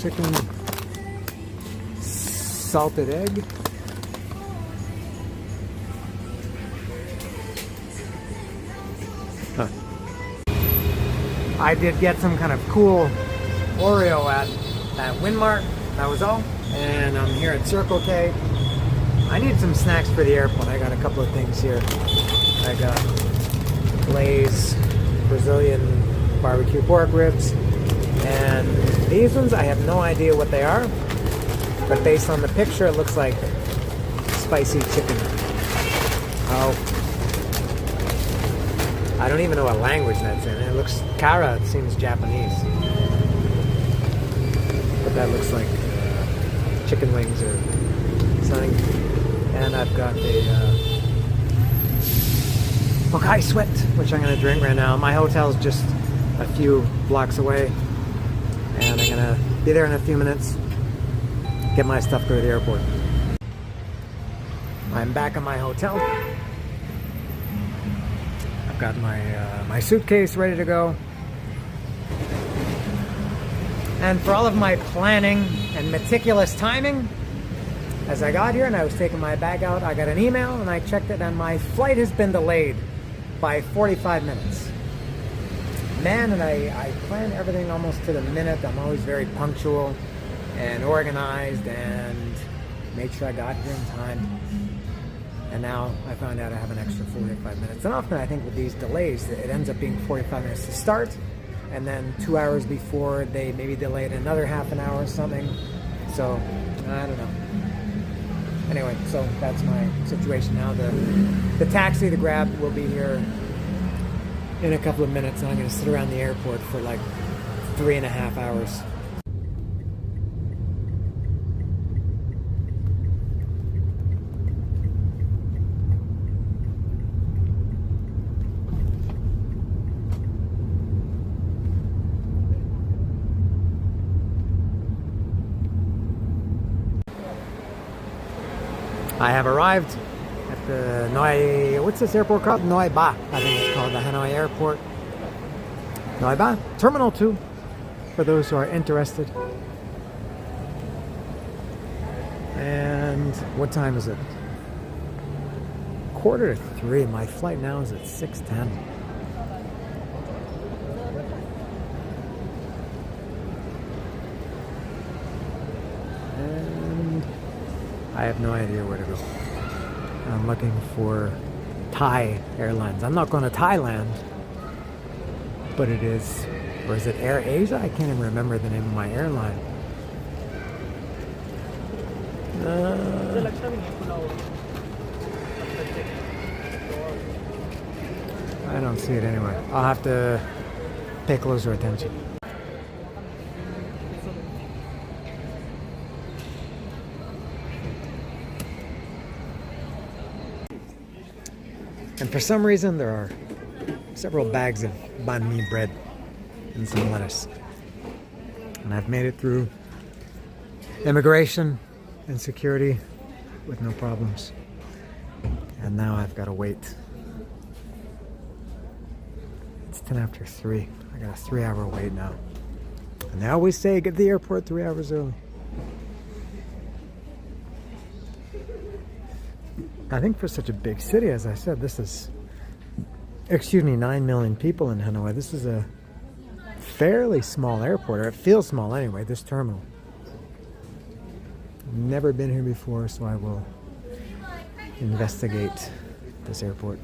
Chicken salted egg. Huh. I did get some kind of cool Oreo at Winmart. That was all. And I'm here at Circle K. I need some snacks for the airport. I got a couple of things here. I got Lay's Brazilian barbecue pork ribs. And these ones, I have no idea what they are, but based on the picture, it looks like spicy chicken. Oh, I don't even know what language that's in. It looks, Kara, it seems Japanese, but that looks like chicken wings or something. And I've got a Pokai Sweat, which I'm going to drink right now. My hotel's just a few blocks away. And I'm gonna be there in a few minutes, get my stuff, go to the airport. I'm back in my hotel. I've got my suitcase ready to go. And for all of my planning and meticulous timing, as I got here and I was taking my bag out, I got an email and I checked it and my flight has been delayed by 45 minutes. Man, and I plan everything almost to the minute. I'm always very punctual and organized and made sure I got here in time. And now I found out I have an extra 45 minutes. And often I think with these delays, it ends up being 45 minutes to start, and then 2 hours before they maybe delay it another half an hour or something. So, I don't know. Anyway, so that's my situation now. The taxi, the Grab, will be here in a couple of minutes, and I'm going to sit around the airport for like 3.5 hours. I have arrived at the Hanoi, what's this airport called? Hanoi Ba, I think it's called, the Hanoi Airport. Hanoi Ba, Terminal 2, for those who are interested. And what time is it? 2:45. My flight now is at 6:10. And I have no idea where to go. I'm looking for Thai Airlines. I'm not going to Thailand, but it is, or is it Air Asia? I can't even remember the name of my airline. I don't see it anywhere. I'll have to pay closer attention. And for some reason, there are several bags of banh mi bread and some lettuce. And I've made it through immigration and security with no problems. And now I've got to wait. It's 10 after 3. I got a 3-hour wait now. And they always say get to the airport 3 hours early. I think for such a big city, as I said, this is, 9 million people in Hanoi. This is a fairly small airport, or it feels small anyway, this terminal. I've never been here before, so I will investigate this airport.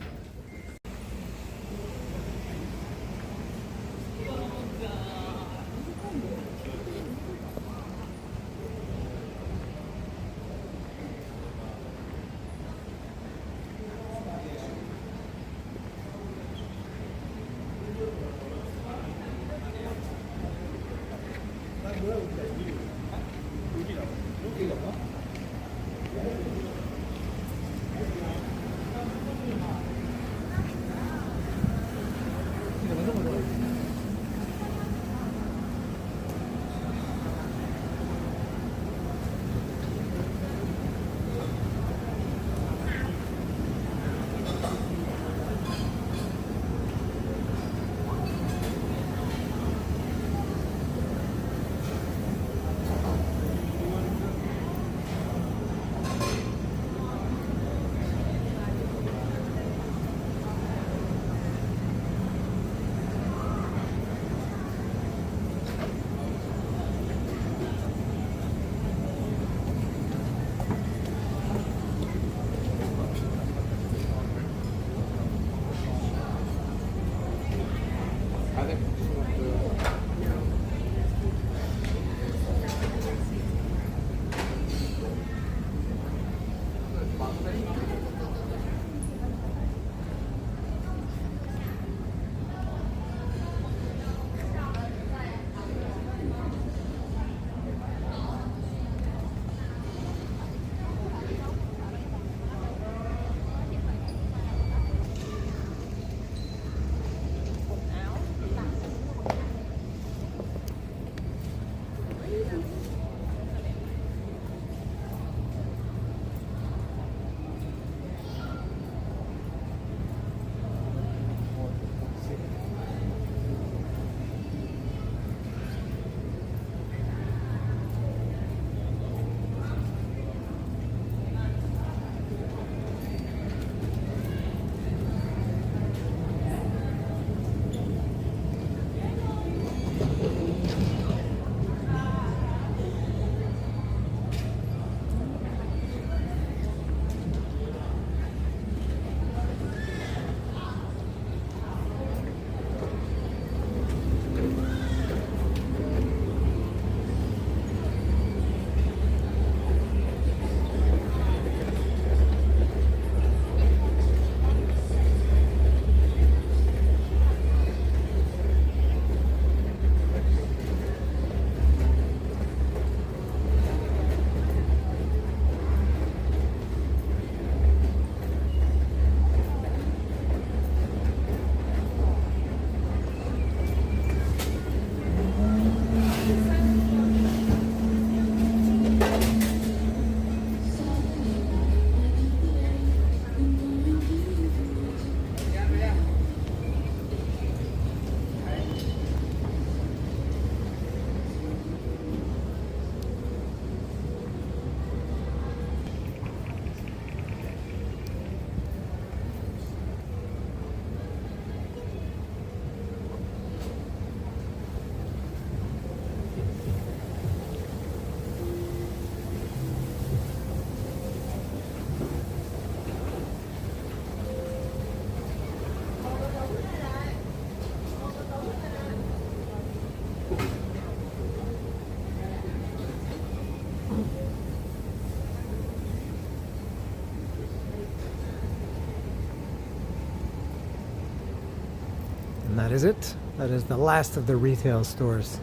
is it. That is the last of the retail stores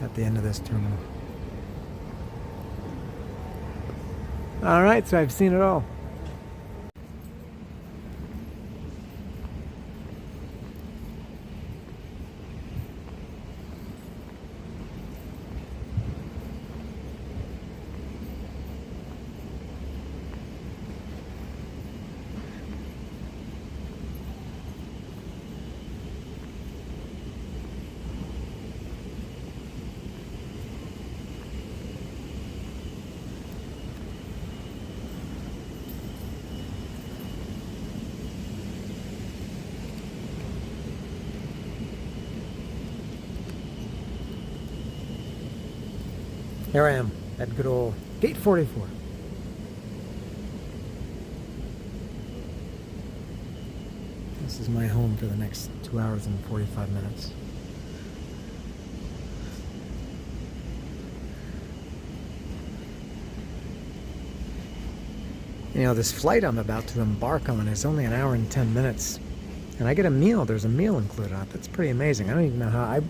at the end of this terminal. All right, so I've seen it all. Here I am at good old Gate 44. This is my home for the next 2 hours and 45 minutes. You know, this flight I'm about to embark on is only an hour and 10 minutes. And I get a meal. There's a meal included on it. That's pretty amazing. I don't even know how. I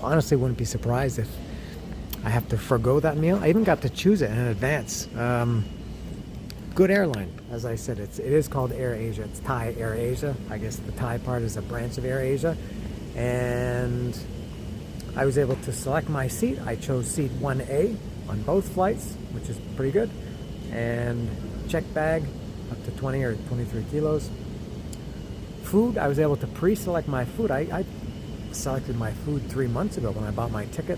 honestly wouldn't be surprised if I have to forgo that meal. I even got to choose it in advance. Good airline, as I said. It is called Air Asia. It's Thai Air Asia. I guess the Thai part is a branch of Air Asia. And I was able to select my seat. I chose seat 1A on both flights, which is pretty good. And check bag up to 20 or 23 kilos. Food, I was able to pre-select my food. I selected my food 3 months ago when I bought my ticket.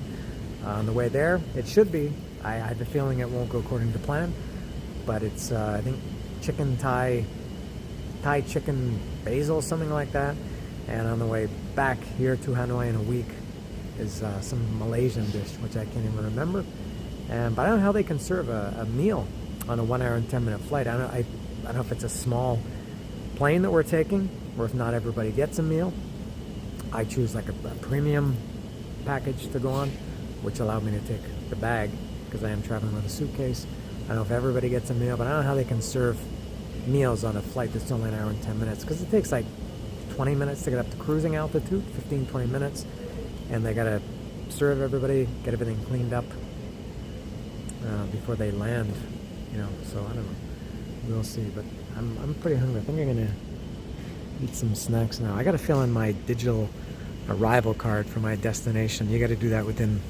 On the way there, it should be. I have a feeling it won't go according to plan, but it's I think Thai chicken basil, something like that. And on the way back here to Hanoi in a week is some Malaysian dish, which I can't even remember. But I don't know how they can serve a meal on a 1 hour and 10 minute flight. I don't know if it's a small plane that we're taking, or if not everybody gets a meal. I choose like a premium package to go on, which allowed me to take the bag because I am traveling with a suitcase. I don't know if everybody gets a meal, but I don't know how they can serve meals on a flight that's only an hour and 10 minutes, because it takes like 20 minutes to get up to cruising altitude, 15, 20 minutes, and they gotta serve everybody, get everything cleaned up before they land, you know, so I don't know. We'll see, but I'm pretty hungry. I think I'm gonna eat some snacks now. I gotta fill in my digital arrival card for my destination. You gotta do that within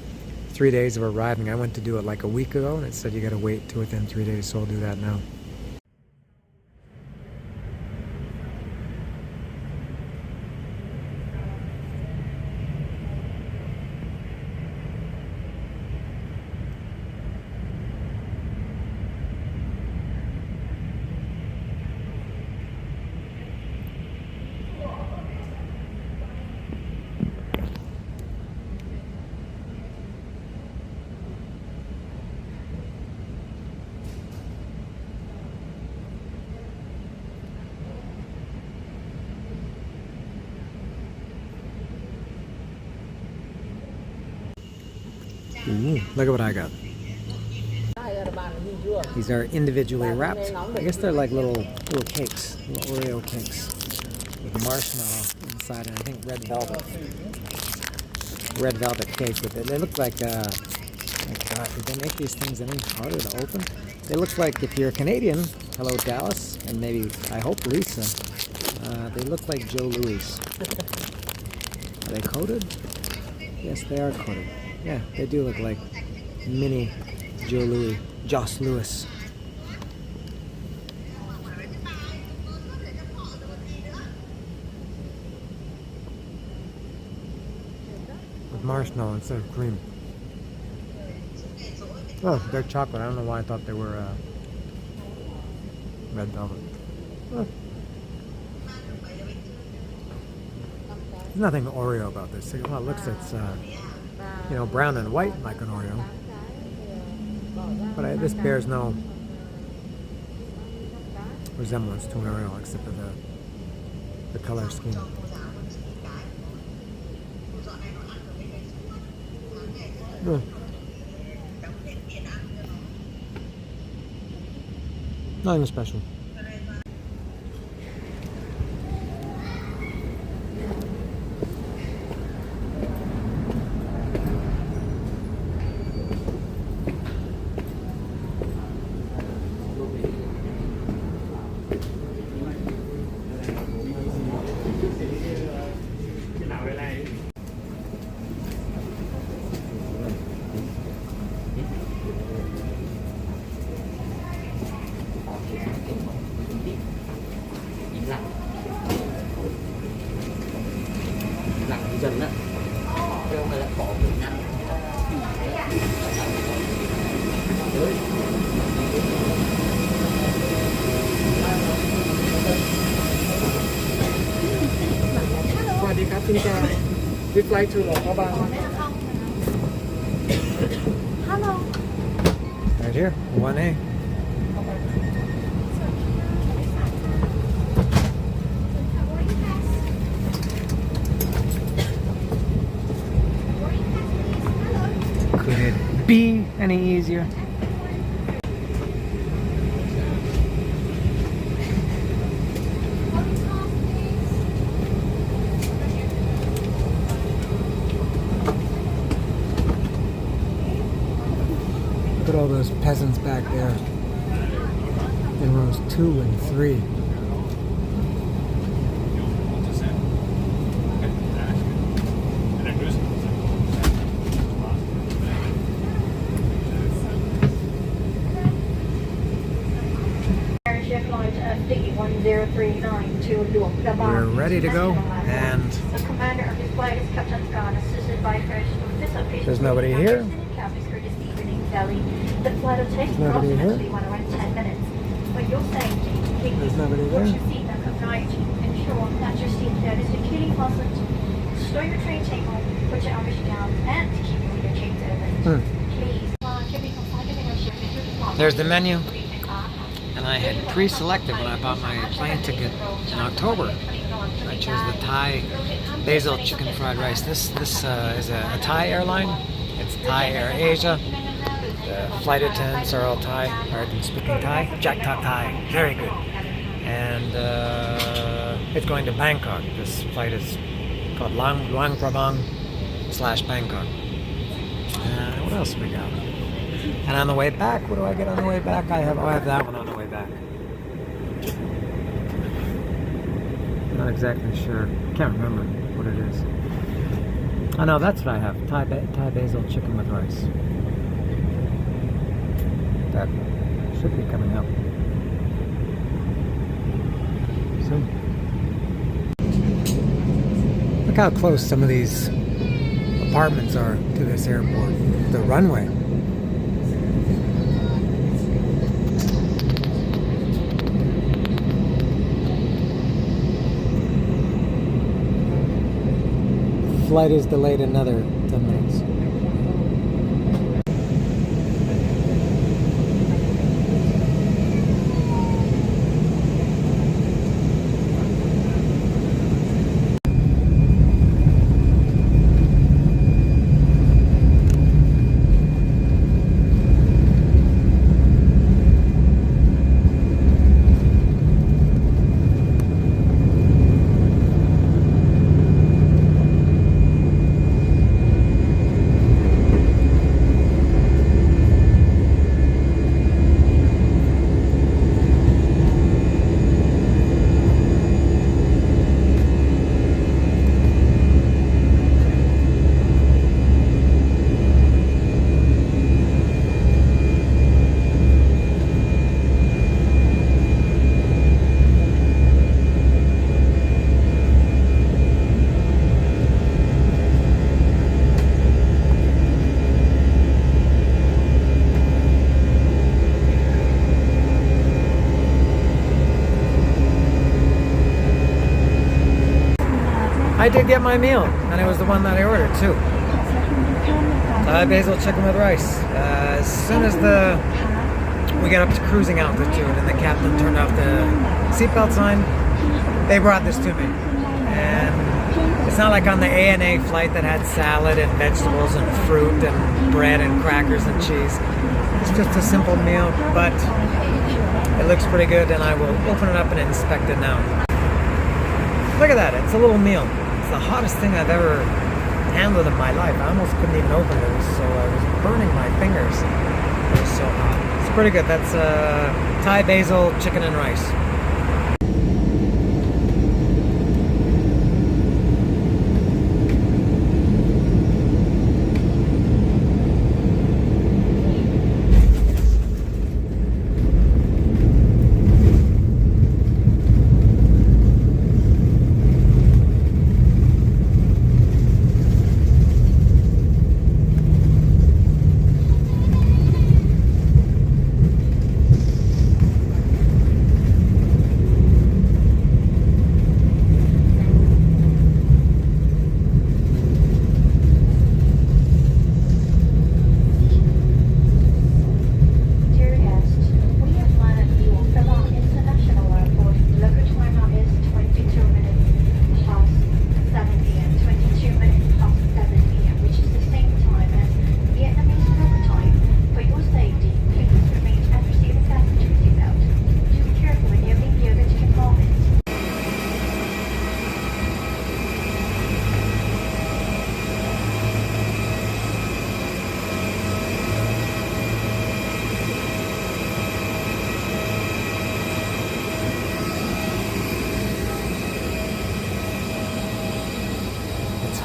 3 days of arriving. I went to do it like a week ago, and it said you got to wait to within 3 days, so I'll do that now. Ooh, look at what I got. These are individually wrapped. I guess they're like little cakes, little Oreo cakes with marshmallow inside, and I think red velvet cake. But they look like, my God, did they make these things any harder to open? They look like, if you're a Canadian, hello Dallas, and maybe, I hope Lisa, they look like Joe Louis. Are they coated? Yes, they are coated. Yeah, they do look like mini Joss Lewis. With marshmallow instead of cream. Oh, they're chocolate. I don't know why I thought they were red velvet. Oh. There's nothing Oreo about this. Well, it looks it's you know, brown and white like an Oreo, but this bears no resemblance to an Oreo except for the color scheme. Nothing special. dần á, chứ không phải là bỏ Việt Nam. We fly to Luang Prabang. Hello. Right here, 1A. Could it be any easier? Look at all those peasants back there in rows 2 and 3. We're ready to go, and there's nobody here. The flight will take approximately 1 hour and 10 minutes. For your safety, please There's nobody there. watch your seatbelt at night. Ensure that your seatbelt is securely fastened. Stow your tray table, put your arms down, and keep your window shades open. Please. There's the menu, and I had pre-selected when I bought my plane ticket in October. I chose the Thai basil chicken fried rice. This is a Thai airline. It's Thai Air Asia. The flight attendants are all Thai. Pardon speaking Thai. Jack Talk Thai. Very good. And it's going to Bangkok. This flight is called Luang Prabang / Bangkok. What else we got? And on the way back, what do I get on the way back? I have that one on the way back. Not exactly sure. Can't remember what it is. Oh no, that's what I have. Thai basil chicken with rice. That should be coming up soon. Look how close some of these apartments are to this airport. The runway. Flight is delayed another 10 minutes. I did get my meal, and it was the one that I ordered too. Thai basil chicken with rice. As soon as we got up to cruising altitude and the captain turned off the seatbelt sign, they brought this to me. And it's not like on the ANA flight that had salad and vegetables and fruit and bread and crackers and cheese. It's just a simple meal, but it looks pretty good, and I will open it up and inspect it now. Look at that, it's a little meal. It's the hottest thing I've ever handled in my life. I almost couldn't even open it, so I was burning my fingers. It was so hot. It's pretty good. That's Thai basil chicken and rice.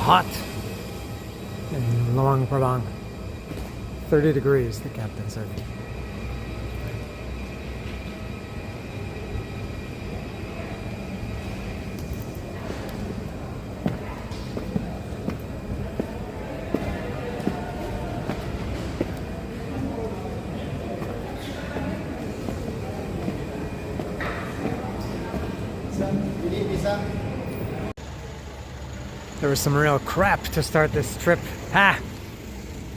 hot in Luang Prabang. 30 degrees, the captain said. There was some real crap to start this trip,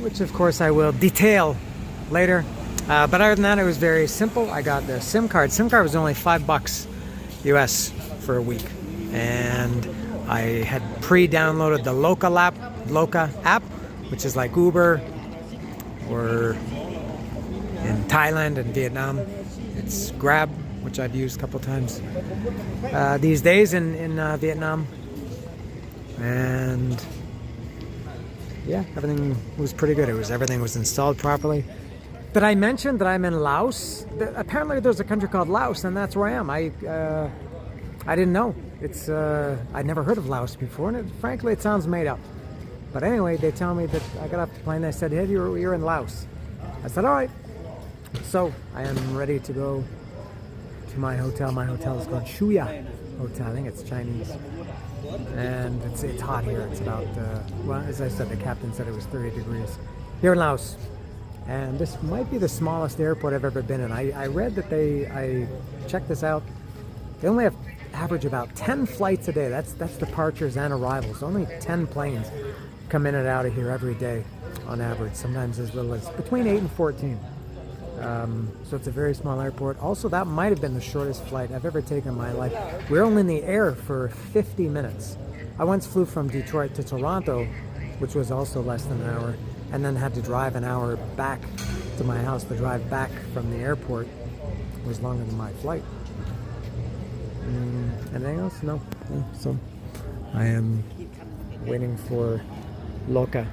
which of course I will detail later. But other than that, it was very simple. I got the SIM card. SIM card was only $5 US for a week. And I had pre-downloaded the Loca app, which is like Uber, or in Thailand and Vietnam, it's Grab, which I've used a couple times these days in Vietnam. And yeah, everything was pretty good. Everything was installed properly. Did I mention that I'm in Laos? Apparently there's a country called Laos, and that's where I am. I didn't know. It's I'd never heard of Laos before, and frankly it sounds made up. But anyway, they tell me that I got off the plane. They said, "Hey, you're in Laos." I said, "All right." So I am ready to go to my hotel. My hotel is called Shuya Hotel. I think it's Chinese. And it's hot here. It's about, well, as I said, the captain said it was 30 degrees here in Laos. And this might be the smallest airport I've ever been in. I read that I checked this out. They only have average about 10 flights a day. That's departures and arrivals. Only 10 planes come in and out of here every day on average. Sometimes as little as between 8 and 14. So it's a very small airport. Also, that might have been the shortest flight I've ever taken in my life. We were only in the air for 50 minutes. I once flew from Detroit to Toronto, which was also less than an hour, and then had to drive an hour back to my house. The drive back from the airport was longer than my flight. Anything else? No. So I am waiting for Loca.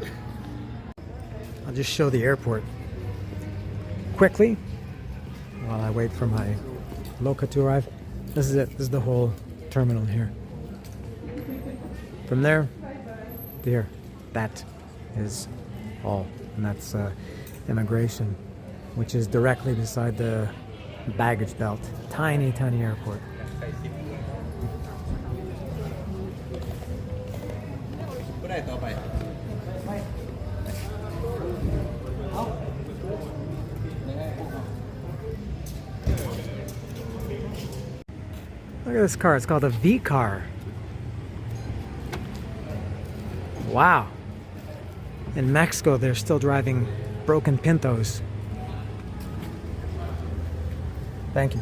I'll just show the airport quickly while I wait for my Loca to arrive. This is it. This is the whole terminal here. From there to here. That is all. And that's immigration, which is directly beside the baggage belt. Tiny, tiny airport. Look at this car. It's called a V car. Wow. In Mexico, they're still driving broken Pintos. Thank you.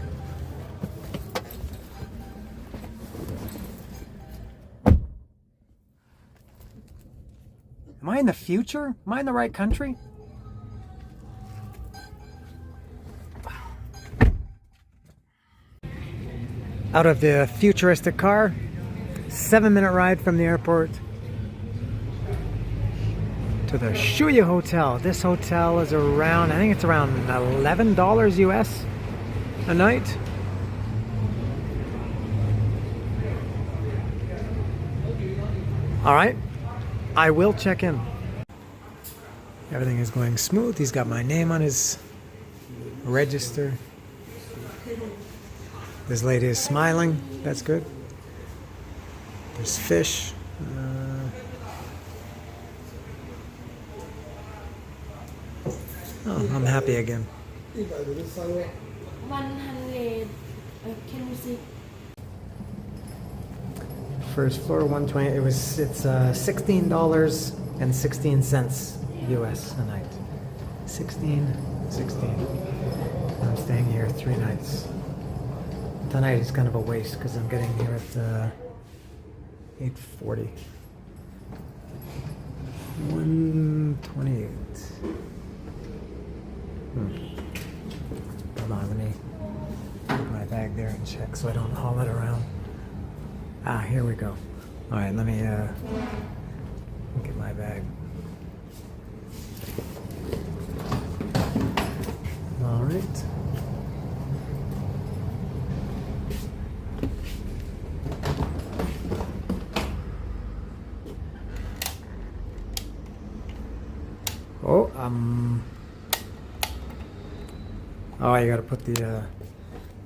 Am I in the future? Am I in the right country? Out of the futuristic car, 7-minute ride from the airport to the Shuya Hotel. This hotel is around, I think it's around $11 US a night. All right, I will check in. Everything is going smooth. He's got my name on his register. This lady is smiling. That's good. There's fish. Oh, I'm happy again. 100. Can you see? First floor, 120. It's $16.16 US a night. 16. I'm staying here 3 nights. Tonight is kind of a waste because I'm getting here at 8:40. 128. Hold on, let me put my bag there and check so I don't haul it around. Ah, here we go. All right, let me get my bag. All right. Oh, oh, you gotta put the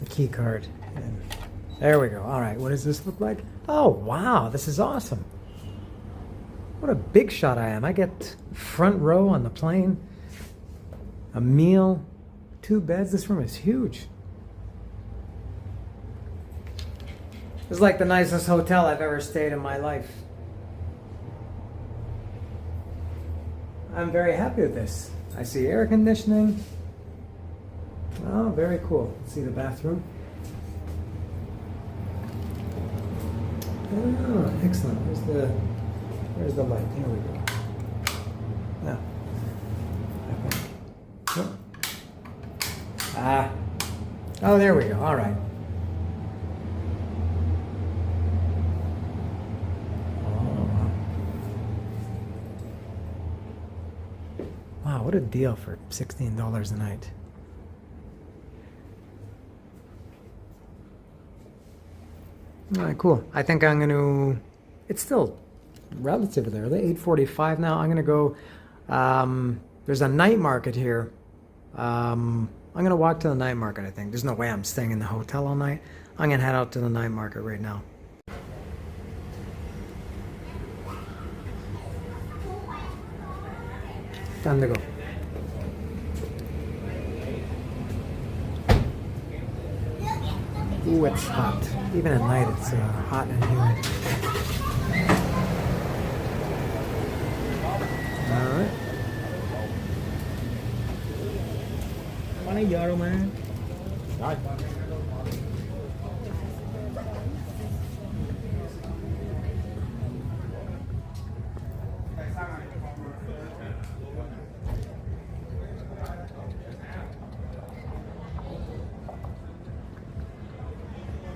key card in. There we go. All right, what does this look like? Oh, wow, this is awesome. What a big shot I am. I get front row on the plane, a meal, 2 beds. This room is huge. This is like the nicest hotel I've ever stayed in my life. I'm very happy with this. I see air conditioning. Oh, very cool. See the bathroom. Oh, excellent. Where's the light? Here we go. No. Nope. Ah. Oh, there we go. All right. Oh. Wow, what a deal for $16 a night. All right, cool. I think I'm going to... It's still relatively early, 8:45 now. I'm going to go... there's a night market here. I'm going to walk to the night market, I think. There's no way I'm staying in the hotel all night. I'm going to head out to the night market right now. Time to go. Ooh, it's hot. Even at night, it's hot in here. All right. Có nãy giờ đâu mà. Rồi.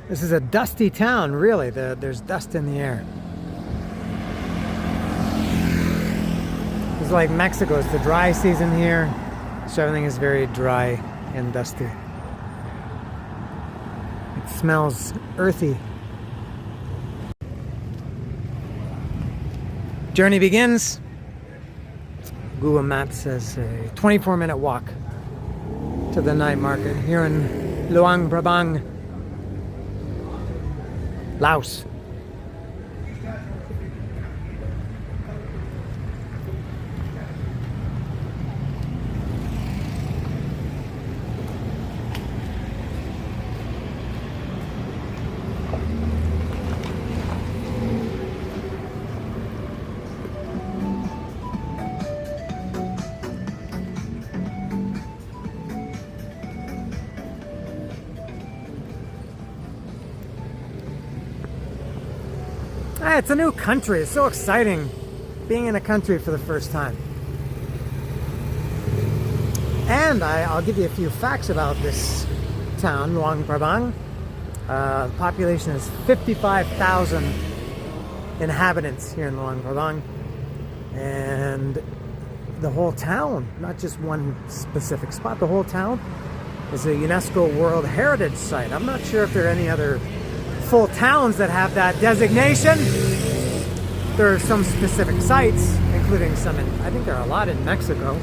This is a dusty town, really. There's dust in the air. It's like Mexico. It's the dry season here, so everything is very dry and dusty. It smells earthy. Journey begins. Google Maps says a 24-minute walk to the night market here in Luang Prabang, Laos. It's a new country. It's so exciting being in a country for the first time. And I'll give you a few facts about this town, Luang Prabang. The population is 55,000 inhabitants here in Luang Prabang. And the whole town, not just one specific spot, the whole town is a UNESCO World Heritage Site. I'm not sure if there are any other full towns that have that designation. There are some specific sites, including some in, I think there are a lot in Mexico.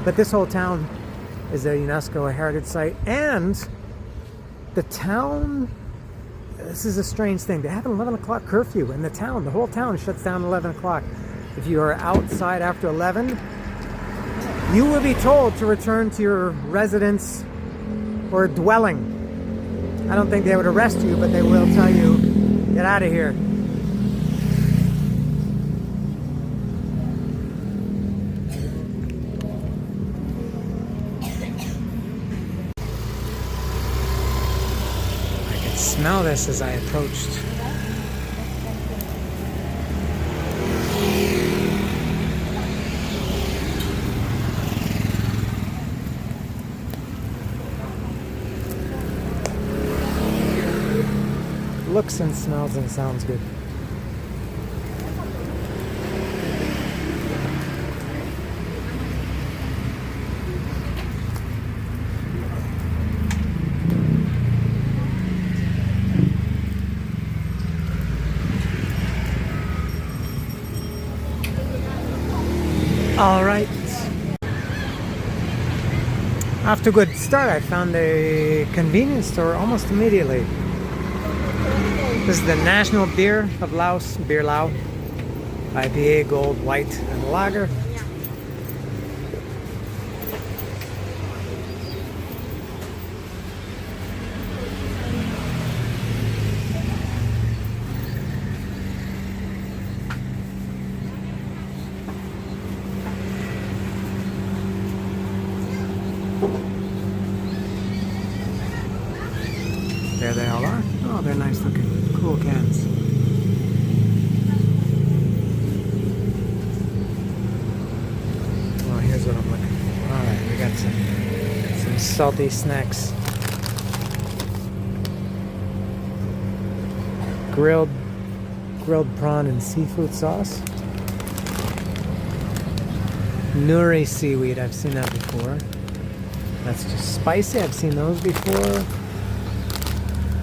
But this whole town is a UNESCO Heritage Site. And the town, this is a strange thing, they have an 11 o'clock curfew in the town. The whole town shuts down at 11 o'clock. If you are outside after 11, you will be told to return to your residence or dwelling. I don't think they would arrest you, but they will tell you, get out of here. I could smell this as I approached. Looks and smells and sounds good. All right. After a good start, I found a convenience store almost immediately. This is the national beer of Laos, Beer Lao. IPA, Gold, White, and Lager. There they all are. Oh, they're nice looking. Cool cans. Oh, here's what I'm looking for. Alright, we got some salty snacks. Grilled prawn and seafood sauce. Nuri seaweed, I've seen that before. That's just spicy, I've seen those before.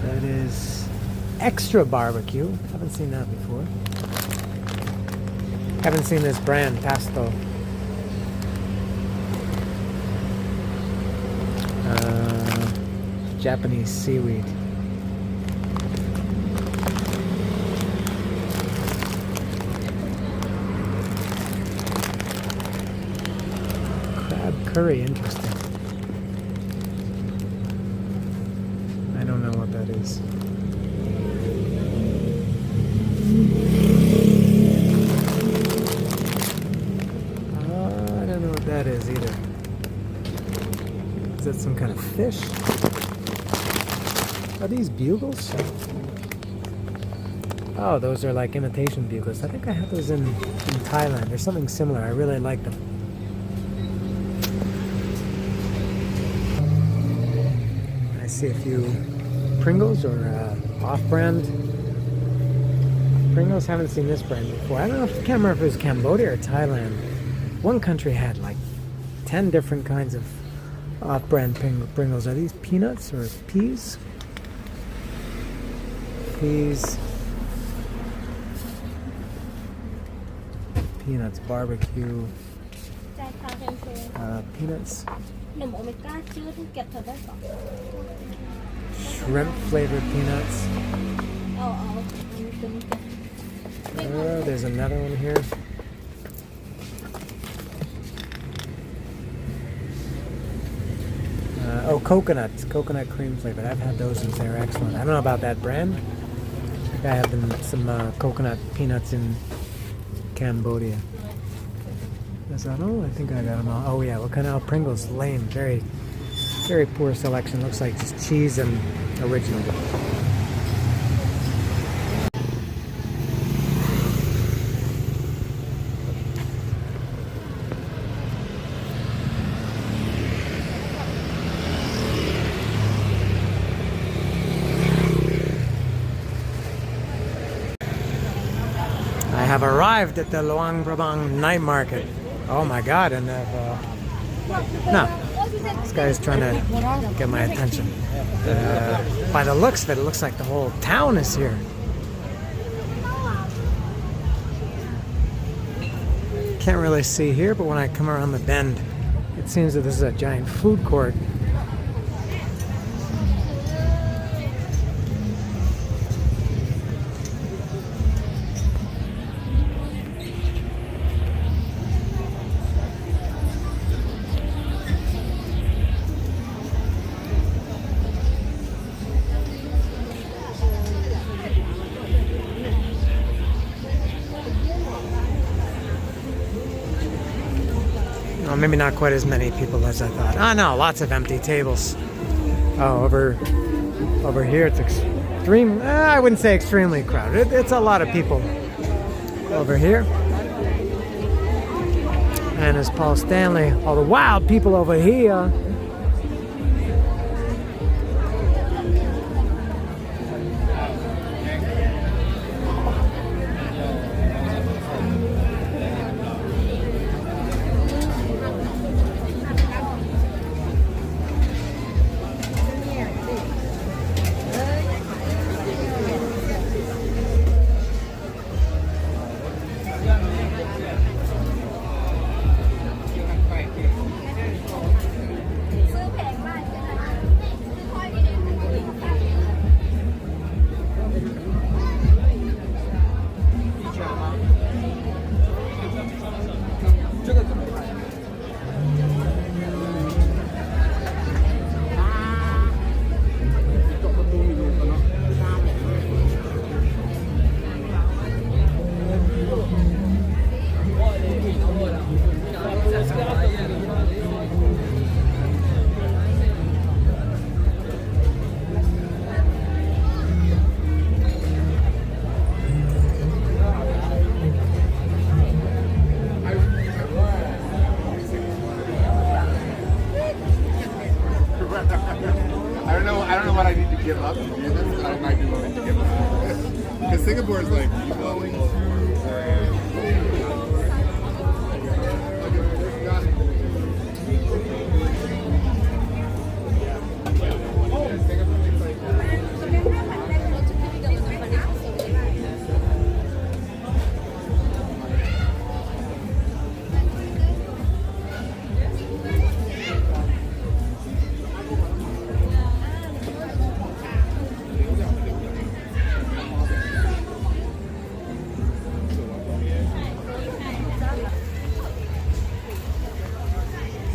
That is extra barbecue. Haven't seen that before. Haven't seen this brand, Pasto. Japanese seaweed. Crab curry, interesting. I don't know what that is. I don't know what that is either. Is that some kind of fish? Are these bugles? Oh, those are like imitation bugles. I think I had those in Thailand. There's something similar. I really like them. I see a few Pringles or off-brand Pringles. Haven't seen this brand before. I don't know if I can't remember if it was Cambodia or Thailand. One country had like 10 different kinds of off-brand Pringles. Are these peanuts or peas? Peas. Peanuts, barbecue. Peanuts. Shrimp flavored peanuts. Oh, there's another one here. Coconuts. Coconut cream flavored. I've had those and they're excellent. I don't know about that brand. I have some coconut peanuts in Cambodia. Is that all? I think I got them all. Oh yeah, what kind of Pringles? Lame. Very, very poor selection. Looks like just cheese and original. I have arrived at the Luang Prabang night market. Oh my god, and no, this guy's trying to get my attention. By the looks of it, it looks like the whole town is here. Can't really see here, but when I come around the bend, it seems that this is a giant food court. Well, maybe not quite as many people as I thought. Oh no, lots of empty tables. Oh, over here it's extreme. I wouldn't say extremely crowded. It's a lot of people over here. And as Paul Stanley, all the wild people over here.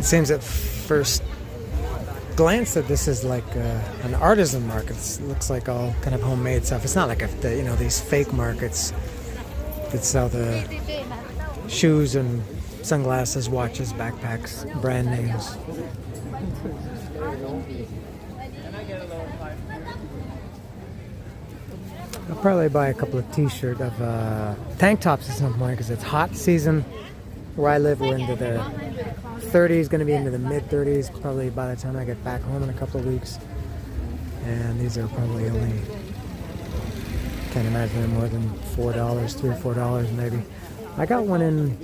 seems at first glance that this is like an artisan market. It looks like all kind of homemade stuff. It's not like these fake markets that sell the shoes and sunglasses, watches, backpacks, brand names. I'll probably buy a couple of tank tops at some point because it's hot season. Where I live, we're into the 30s, going to be into the mid 30s probably by the time I get back home in a couple of weeks. And these are probably only, can't imagine they're more than $4, $3 or $4 maybe. I got one in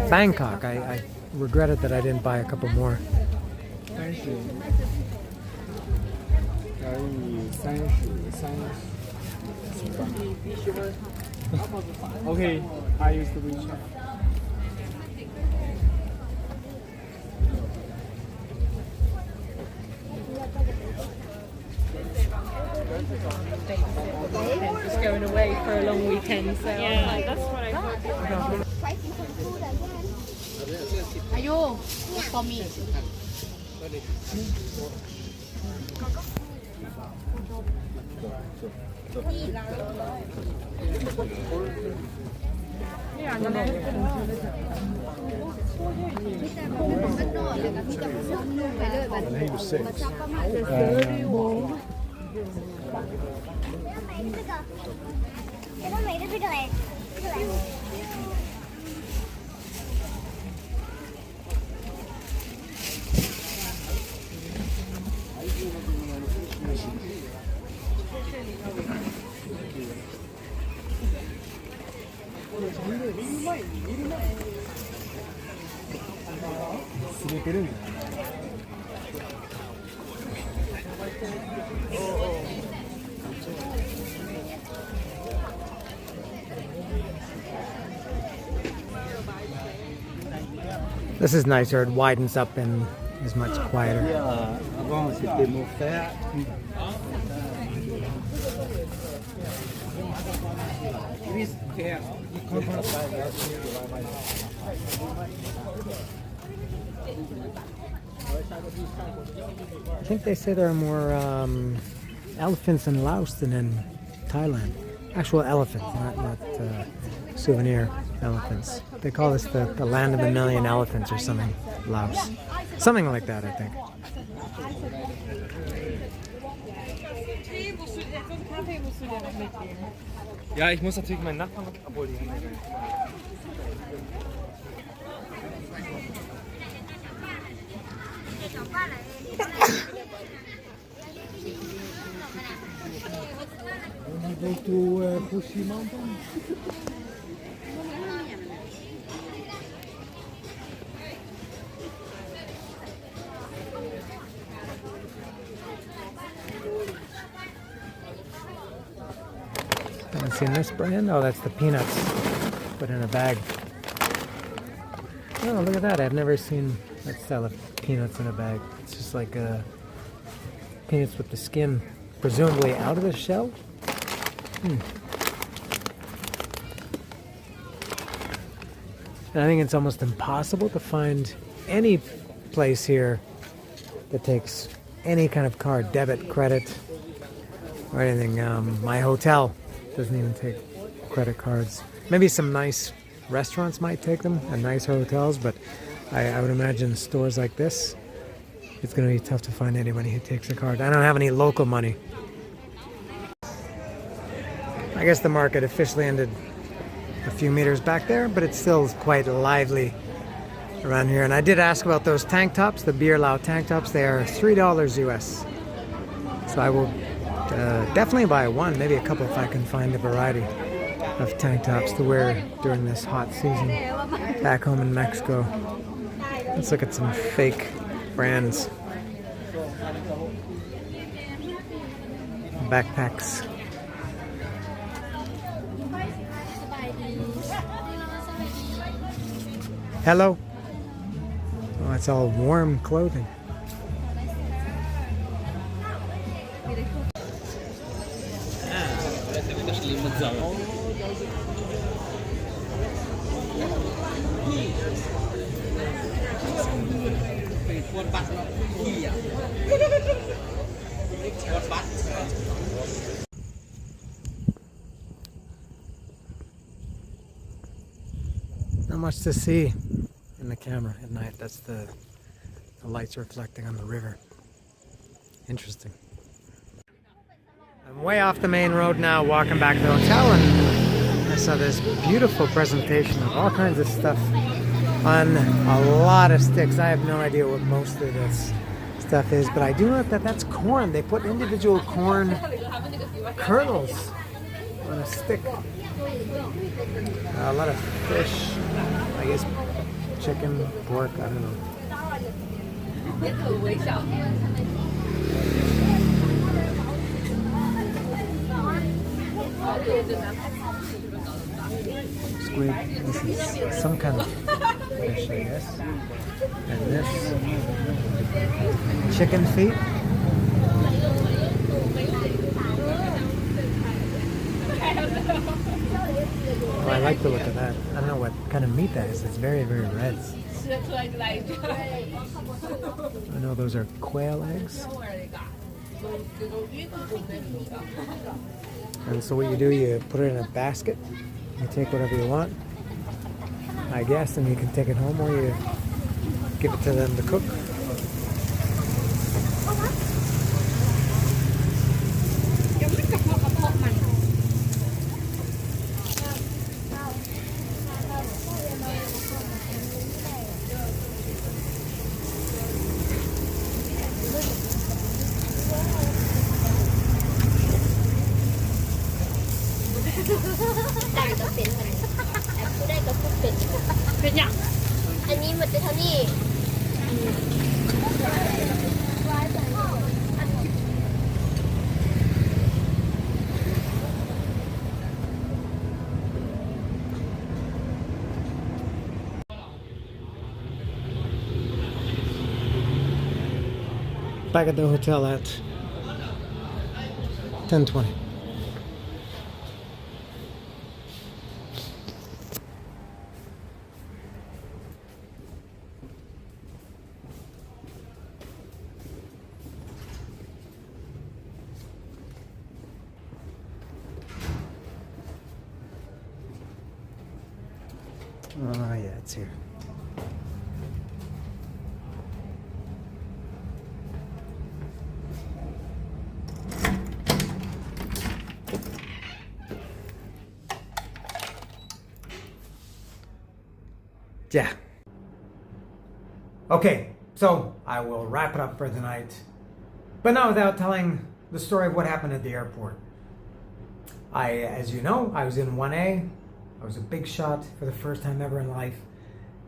Bangkok. I regretted that I didn't buy a couple more. Okay, I use the WeChat. Just going away for a long weekend, so yeah, that's what I thought. Are you for me? This is nicer. It widens up and is much quieter. Avant c'était mon frère. I think they say there are more elephants in Laos than in Thailand. Actual elephants, not souvenir elephants. They call this the land of a million elephants or something, Laos. Something like that, I think. Ja, ich muss natürlich meinen Nachbarn abholen. Go to Fushi Mountain. Haven't seen this brand? Oh, that's the peanuts put in a bag. Oh, look at that. I've never seen that style of peanuts in a bag. It's just like peanuts with the skin presumably out of the shell. And I think it's almost impossible to find any place here that takes any kind of card, debit, credit, or anything. My hotel doesn't even take credit cards. Maybe some nice restaurants might take them and nice hotels, but I would imagine stores like this, it's going to be tough to find anybody who takes a card. I don't have any local money. I guess the market officially ended a few meters back there, but it's still quite lively around here. And I did ask about those tank tops, the Beer Lao tank tops. They are $3 US. So I will definitely buy one, maybe a couple if I can find a variety of tank tops to wear during this hot season back home in Mexico. Let's look at some fake brands. Backpacks. Hello. Oh, it's all warm clothing. Not much to see in the camera at night. That's the lights reflecting on the river. Interesting. I'm way off the main road now, walking back to the hotel, and I saw this beautiful presentation of all kinds of stuff on a lot of sticks. I have no idea what most of this stuff is, but I do know that that's corn. They put individual corn kernels on a stick. A lot of fish, I guess chicken, pork, I don't know. Squid, this is some kind of fish, I guess. And this, chicken feet. Oh, I like the look of that. I don't know what kind of meat that is. It's very, very red. I know those are quail eggs. And so what you do, you put it in a basket. You take whatever you want, I guess, and you can take it home or you give it to them to cook. Back at the hotel at 10:20. Oh yeah, it's here. Yeah. Okay, so I will wrap it up for the night, but not without telling the story of what happened at the airport. As you know, I was in 1A. I was a big shot for the first time ever in life,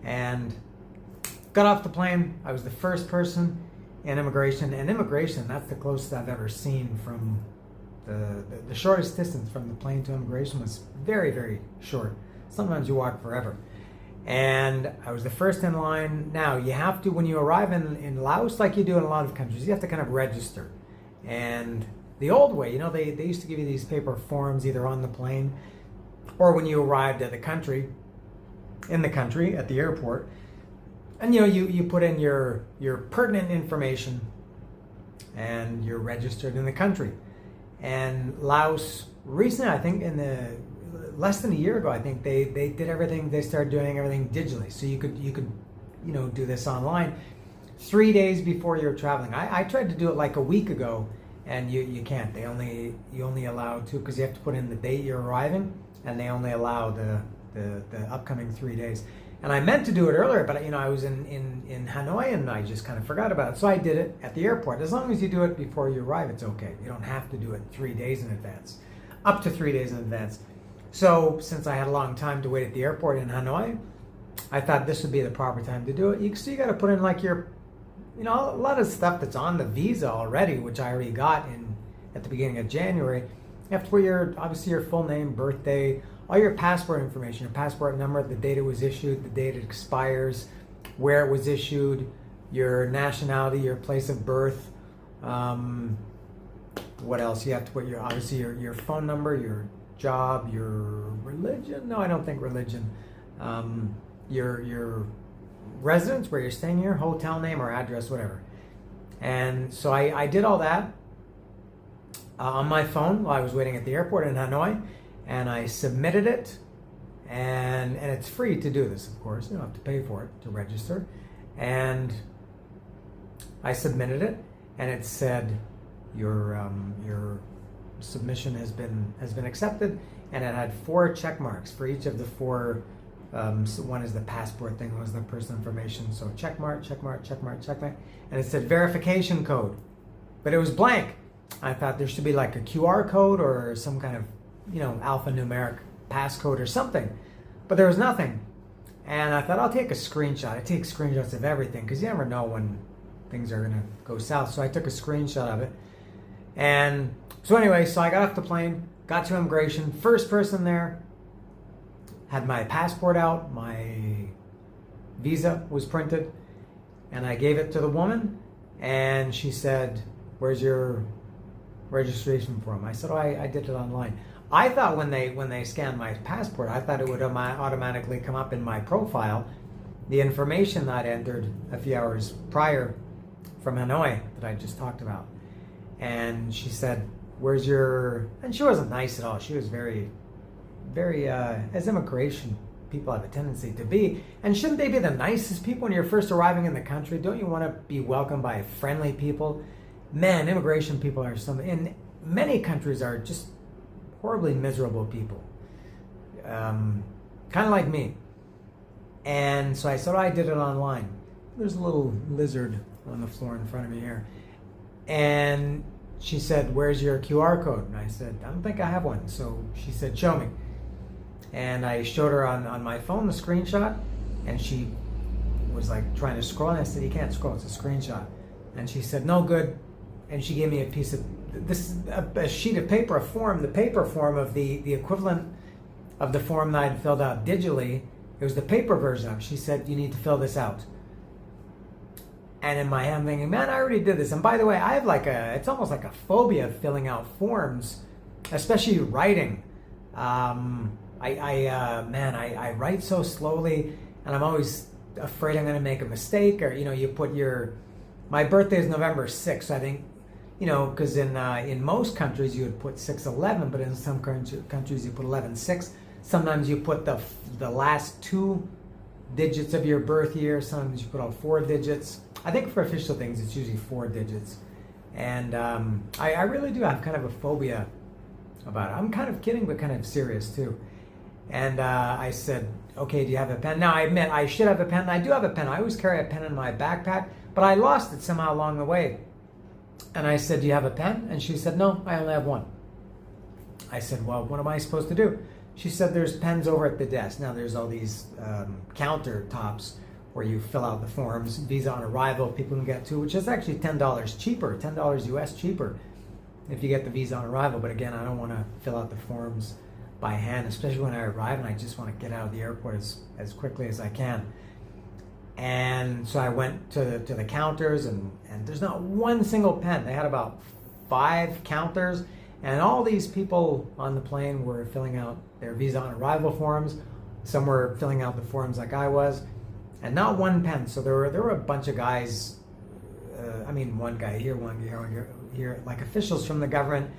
and got off the plane. I was the first person in immigration, and immigration, that's the closest I've ever seen from the shortest distance from the plane to immigration was very, very short. Sometimes you walk forever. And I was the first in line. Now, you have to, when you arrive in Laos, like you do in a lot of countries, you have to kind of register. And the old way, you know, they used to give you these paper forms either on the plane or when you arrived at the country, at the airport. And, you know, you put in your pertinent information and you're registered in the country. And Laos, recently, I think less than a year ago, I think they did everything. They started doing everything digitally, so you could you know, do this online 3 days before you're traveling. I tried to do it like a week ago, and you can't. You only allow to, because you have to put in the date you're arriving, and they only allow the upcoming 3 days. And I meant to do it earlier, but you know, I was in Hanoi and I just kind of forgot about it. So I did it at the airport. As long as you do it before you arrive, it's okay. You don't have to do it 3 days in advance, up to 3 days in advance. So since I had a long time to wait at the airport in Hanoi, I thought this would be the proper time to do it. So you got to put in like your, you know, a lot of stuff that's on the visa already, which I already got at the beginning of January. You have to put obviously your full name, birthday, all your passport information, your passport number, the date it was issued, the date it expires, where it was issued, your nationality, your place of birth. What else? You have to put obviously your phone number, your job, your religion. No, I don't think religion. Your residence, where you're staying here, hotel name or address, whatever. And so I did all that on my phone while I was waiting at the airport in Hanoi, and I submitted it. And it's free to do this, of course. You don't have to pay for it to register. And I submitted it, and it said your submission has been accepted, and it had 4 check marks for each of the 4. So one is the passport thing, one was the personal information. So check mark, check mark, check mark, check mark, and it said verification code, but it was blank. I thought there should be like a QR code or some kind of alphanumeric passcode or something, but there was nothing. And I thought I'll take a screenshot. I take screenshots of everything because you never know when things are gonna go south. So I took a screenshot of it. And so anyway, so I got off the plane, got to immigration, first person there, had my passport out, my visa was printed, and I gave it to the woman, and she said, "Where's your registration form?" I said, "Oh, I did it online." I thought when they scanned my passport, I thought it would automatically come up in my profile, the information that I'd entered a few hours prior from Hanoi that I just talked about. And she said, "Where's your..." And she wasn't nice at all. She was very, very, as immigration people have a tendency to be. And shouldn't they be the nicest people when you're first arriving in the country? Don't you want to be welcomed by friendly people? Man, immigration people are in many countries are just horribly miserable people. Kind of like me. And so I said, I did it online. There's a little lizard on the floor in front of me here. And she said, "Where's your QR code?" And I said, "I don't think I have one." So she said, "Show me." And I showed her on my phone the screenshot, and she was like trying to scroll, and I said, "You can't scroll, it's a screenshot." And she said, "No good." And she gave me a piece of a sheet of paper, a form, the paper form of the equivalent of the form that I'd filled out digitally. It was the paper version of it. She said, "You need to fill this out." And in my head, I'm thinking, man, I already did this. And by the way, I have it's almost like a phobia of filling out forms, especially writing. I write so slowly, and I'm always afraid I'm going to make a mistake. Or, you put my birthday is November 6th. I think, because in most countries you would put 6/11, but in some countries you put 11/6. Sometimes you put the last 2 digits of your birth year. Sometimes you put all 4 digits. I think for official things it's usually 4 digits. And I really do have kind of a phobia about it. I'm kind of kidding, but kind of serious too. And I said, "Okay, do you have a pen?" Now I admit I should have a pen. I do have a pen. I always carry a pen in my backpack, but I lost it somehow along the way. And I said, "Do you have a pen?" And she said, "No, I only have one." I said, "Well, what am I supposed to do?" She said, "There's pens over at the desk." Now there's all these countertops where you fill out the forms. Visa on arrival people can get to, which is actually $10 cheaper, $10 US cheaper if you get the visa on arrival. But again, I don't want to fill out the forms by hand, especially when I arrive and I just want to get out of the airport as quickly as I can. And so I went to the counters, and there's not one single pen. They had about 5 counters, and all these people on the plane were filling out their visa on arrival forms. Some were filling out the forms like I was, and not one pen. So there were a bunch of guys. One guy here, one guy here, like officials from the government.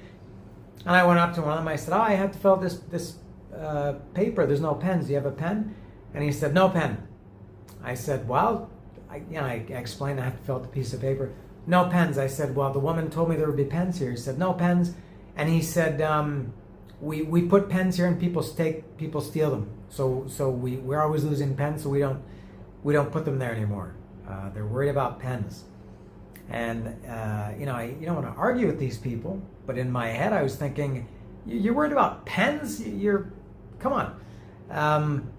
And I went up to one of them. I said, "Oh, I had to fill out this paper. There's no pens. Do you have a pen?" And he said, "No pen." I said, "Well," I explained I have to fill out the piece of paper. "No pens." I said, "Well, the woman told me there would be pens here." He said, "No pens." And he said, we put pens here and people steal them. So we're always losing pens, so we don't put them there anymore. They're worried about pens." And you don't want to argue with these people, but in my head I was thinking, you're worried about pens? Come on.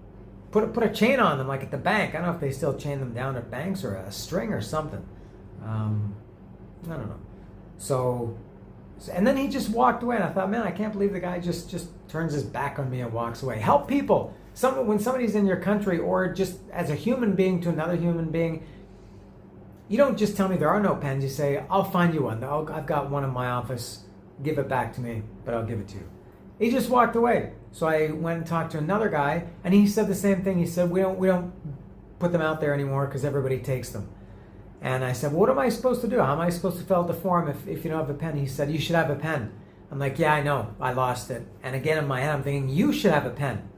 Put a chain on them like at the bank. I don't know if they still chain them down at banks, or a string or something. I don't know. So and then he just walked away, and I thought, man, I can't believe the guy just turns his back on me and walks away. Help people. When somebody's in your country, or just as a human being to another human being, you don't just tell me there are no pens. You say, "I'll find you one. I've got one in my office. Give it back to me, but I'll give it to you." He just walked away. So I went and talked to another guy, and he said the same thing. He said, we don't put them out there anymore because everybody takes them. And I said, what am I supposed to do? How am I supposed to fill out the form if you don't have a pen? He said, you should have a pen. I'm like, yeah, I know. I lost it. And again, in my head, I'm thinking, you should have a pen.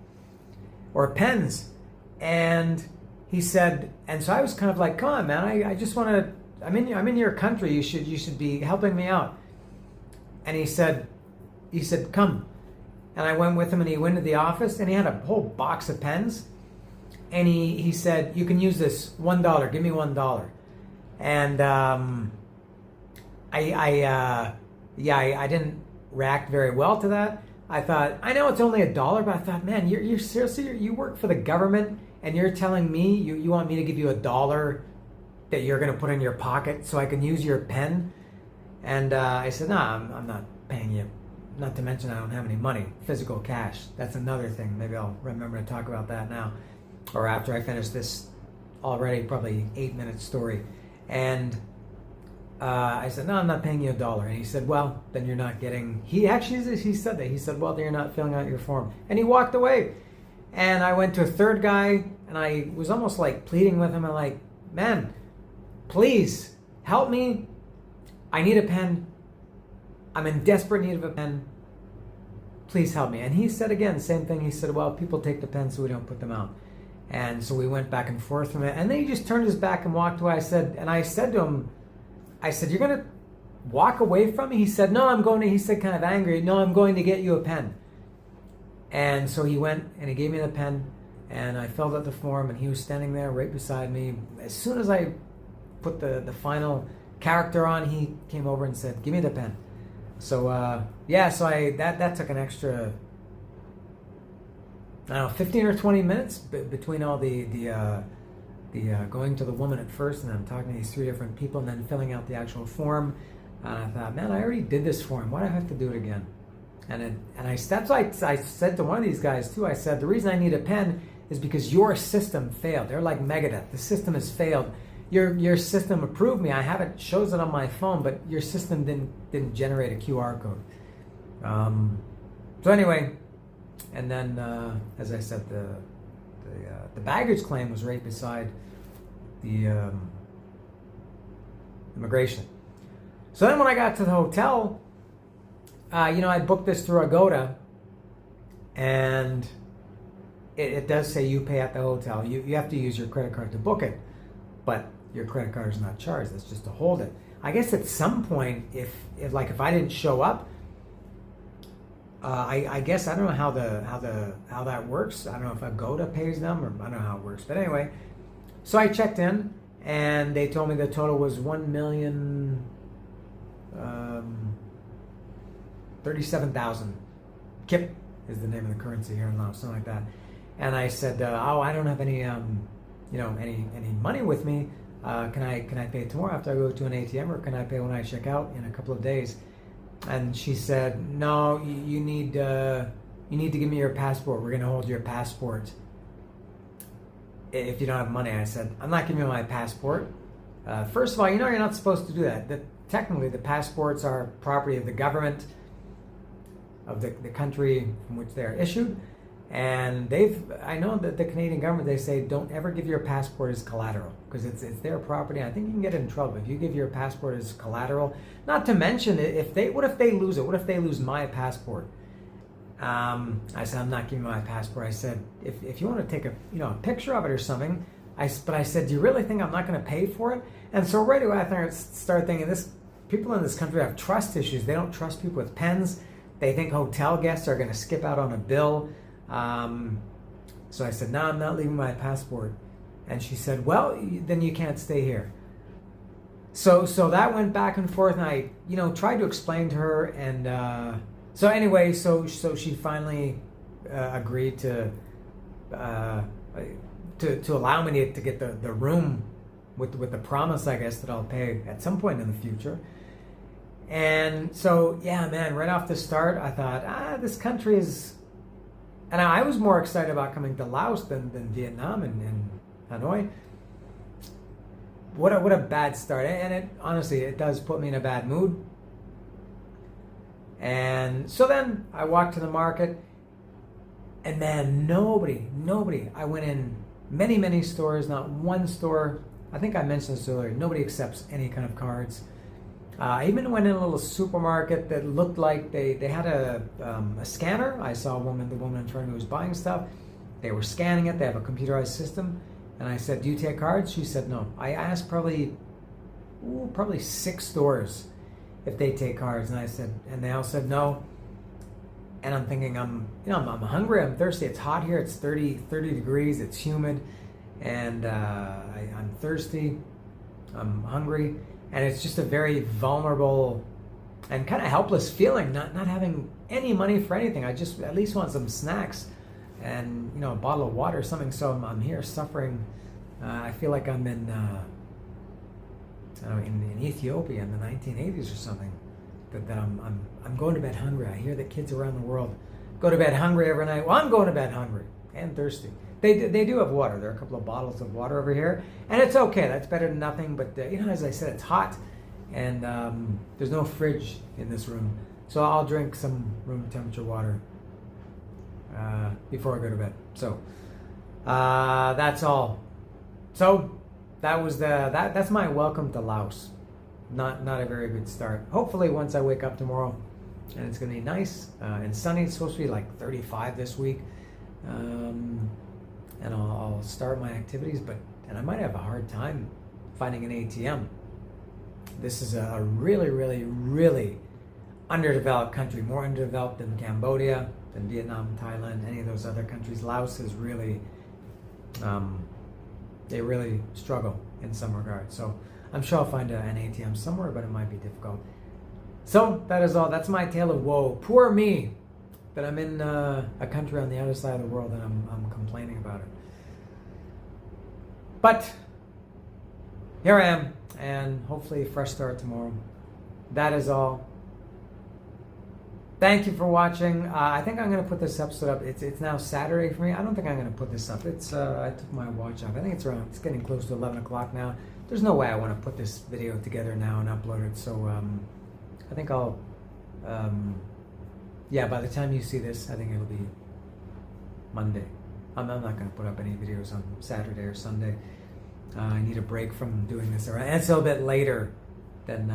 Or pens. And he said, and so I was kind of like, come on, man, I just want to, I'm in your country. You should be helping me out. And he said, come. And I went with him, and he went to the office, and he had a whole box of pens. And he said, you can use this, $1. Give me $1. And I didn't react very well to that. I thought, I know it's only $1, but I thought, man, you're seriously, you work for the government, and you're telling me you want me to give you $1 that you're going to put in your pocket so I can use your pen? And I said, no, I'm not paying you. Not to mention I don't have any money, physical cash. That's another thing. Maybe I'll remember to talk about that now, or after I finish this already probably 8-minute story. And I said, no, I'm not paying you $1. And he said, well, then you're not getting, he said that. He said, well, then you're not filling out your form. And he walked away. And I went to a third guy, and I was almost like pleading with him. I'm like, man, please help me. I need a pen. I'm in desperate need of a pen. Please help me. And he said again, same thing. He said, well, people take the pens, so we don't put them out. And so we went back and forth from it. And then he just turned his back and walked away. I said to him, you're going to walk away from me? He said, no, I'm going to, he said kind of angry, no, I'm going to get you a pen. And so he went and he gave me the pen, and I filled out the form, and he was standing there right beside me. As soon as I put the final character on, he came over and said, give me the pen. So that took an extra, I don't know, 15 or 20 minutes between all the going to the woman at first, and then talking to these 3 different people, and then filling out the actual form. And I thought, man, I already did this form. Why do I have to do it again? And I said to one of these guys too. I said, the reason I need a pen is because your system failed. They're like Megadeth. The system has failed. Your system approved me. I have it, shows it on my phone, but your system didn't generate a QR code. So anyway, and then as I said, the baggage claim was right beside the immigration. So then when I got to the hotel, I booked this through Agoda, and it does say you pay at the hotel. You have to use your credit card to book it, but your credit card is not charged. That's just to hold it. I guess at some point, if I didn't show up, I guess I don't know how that works. I don't know if Agoda pays them, or I don't know how it works. But anyway, so I checked in, and they told me the total was $1,037,000. Kip is the name of the currency here in Laos, something like that. And I said, I don't have any any money with me. Can I pay tomorrow after I go to an ATM, or can I pay when I check out in a couple of days? And she said, no, you need to give me your passport. We're going to hold your passport if you don't have money. I said, I'm not giving you my passport. First of all, you're not supposed to do that. Technically, the passports are property of the government of the country from which they're issued. And I know that the Canadian government, they say, don't ever give your passport as collateral, because it's their property. I think you can get in trouble if you give your passport as collateral. Not to mention, what if they lose it? What if they lose my passport? I said, I'm not giving my passport. I said, if you want to take a picture of it or something. But I said, do you really think I'm not going to pay for it? And so right away I started thinking, people in this country have trust issues. They don't trust people with pens. They think hotel guests are going to skip out on a bill. So I said, no, I'm not leaving my passport. And she said, well, then you can't stay here. So that went back and forth, and I, tried to explain to her. And so anyway, so she finally agreed to allow me to get the room with the promise, I guess, that I'll pay at some point in the future. And so, yeah, man, right off the start, I thought, this country is... And I was more excited about coming to Laos than Vietnam and Hanoi. What a bad start. And honestly, it does put me in a bad mood. And so then I walked to the market, and man, nobody. I went in many, many stores, not one store. I think I mentioned this earlier. Nobody accepts any kind of cards. I even went in a little supermarket that looked like they had a scanner. I saw the woman in front of me was buying stuff. They were scanning it. They have a computerized system. And I said, do you take cards? She said, no. I asked probably 6 stores if they take cards. And they all said no. And I'm thinking, I'm hungry, I'm thirsty. It's hot here. It's 30 degrees. It's humid. And I'm thirsty. I'm hungry. And it's just a very vulnerable and kind of helpless feeling, not having any money for anything. I just at least want some snacks and a bottle of water or something. So I'm here suffering. I feel like I'm in Ethiopia in the 1980s or something. That I'm going to bed hungry. I hear that kids around the world go to bed hungry every night. Well, I'm going to bed hungry and thirsty. They do have water. There are a couple of bottles of water over here, and it's okay. That's better than nothing. But as I said, it's hot, and there's no fridge in this room, so I'll drink some room temperature water before I go to bed. So that's all. So that was that's my welcome to Laos. Not a very good start. Hopefully, once I wake up tomorrow, and it's going to be nice and sunny. It's supposed to be like 35 this week. And I'll start my activities, and I might have a hard time finding an ATM. This is a really, really, really underdeveloped country, more underdeveloped than Cambodia, than Vietnam, Thailand, any of those other countries. Laos is really, they really struggle in some regards. So I'm sure I'll find an ATM somewhere, but it might be difficult. So that is all. That's my tale of woe. Poor me. That I'm in a country on the other side of the world and I'm complaining about it. But here I am, and hopefully a fresh start tomorrow. That is all. Thank you for watching. I think I'm going to put this episode up. It's now Saturday for me. I don't think I'm going to put this up. It's I took my watch off. I think it's getting close to 11 o'clock now. There's no way I want to put this video together now and upload it. So I think I'll... yeah, by the time you see this, I think it'll be Monday. I'm not going to put up any videos on Saturday or Sunday. I need a break from doing this. And it's a little bit later than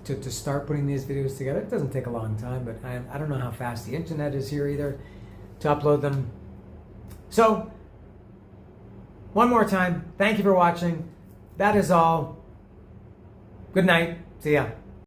to start putting these videos together. It doesn't take a long time, but I don't know how fast the internet is here either to upload them. So, one more time, thank you for watching. That is all. Good night. See ya.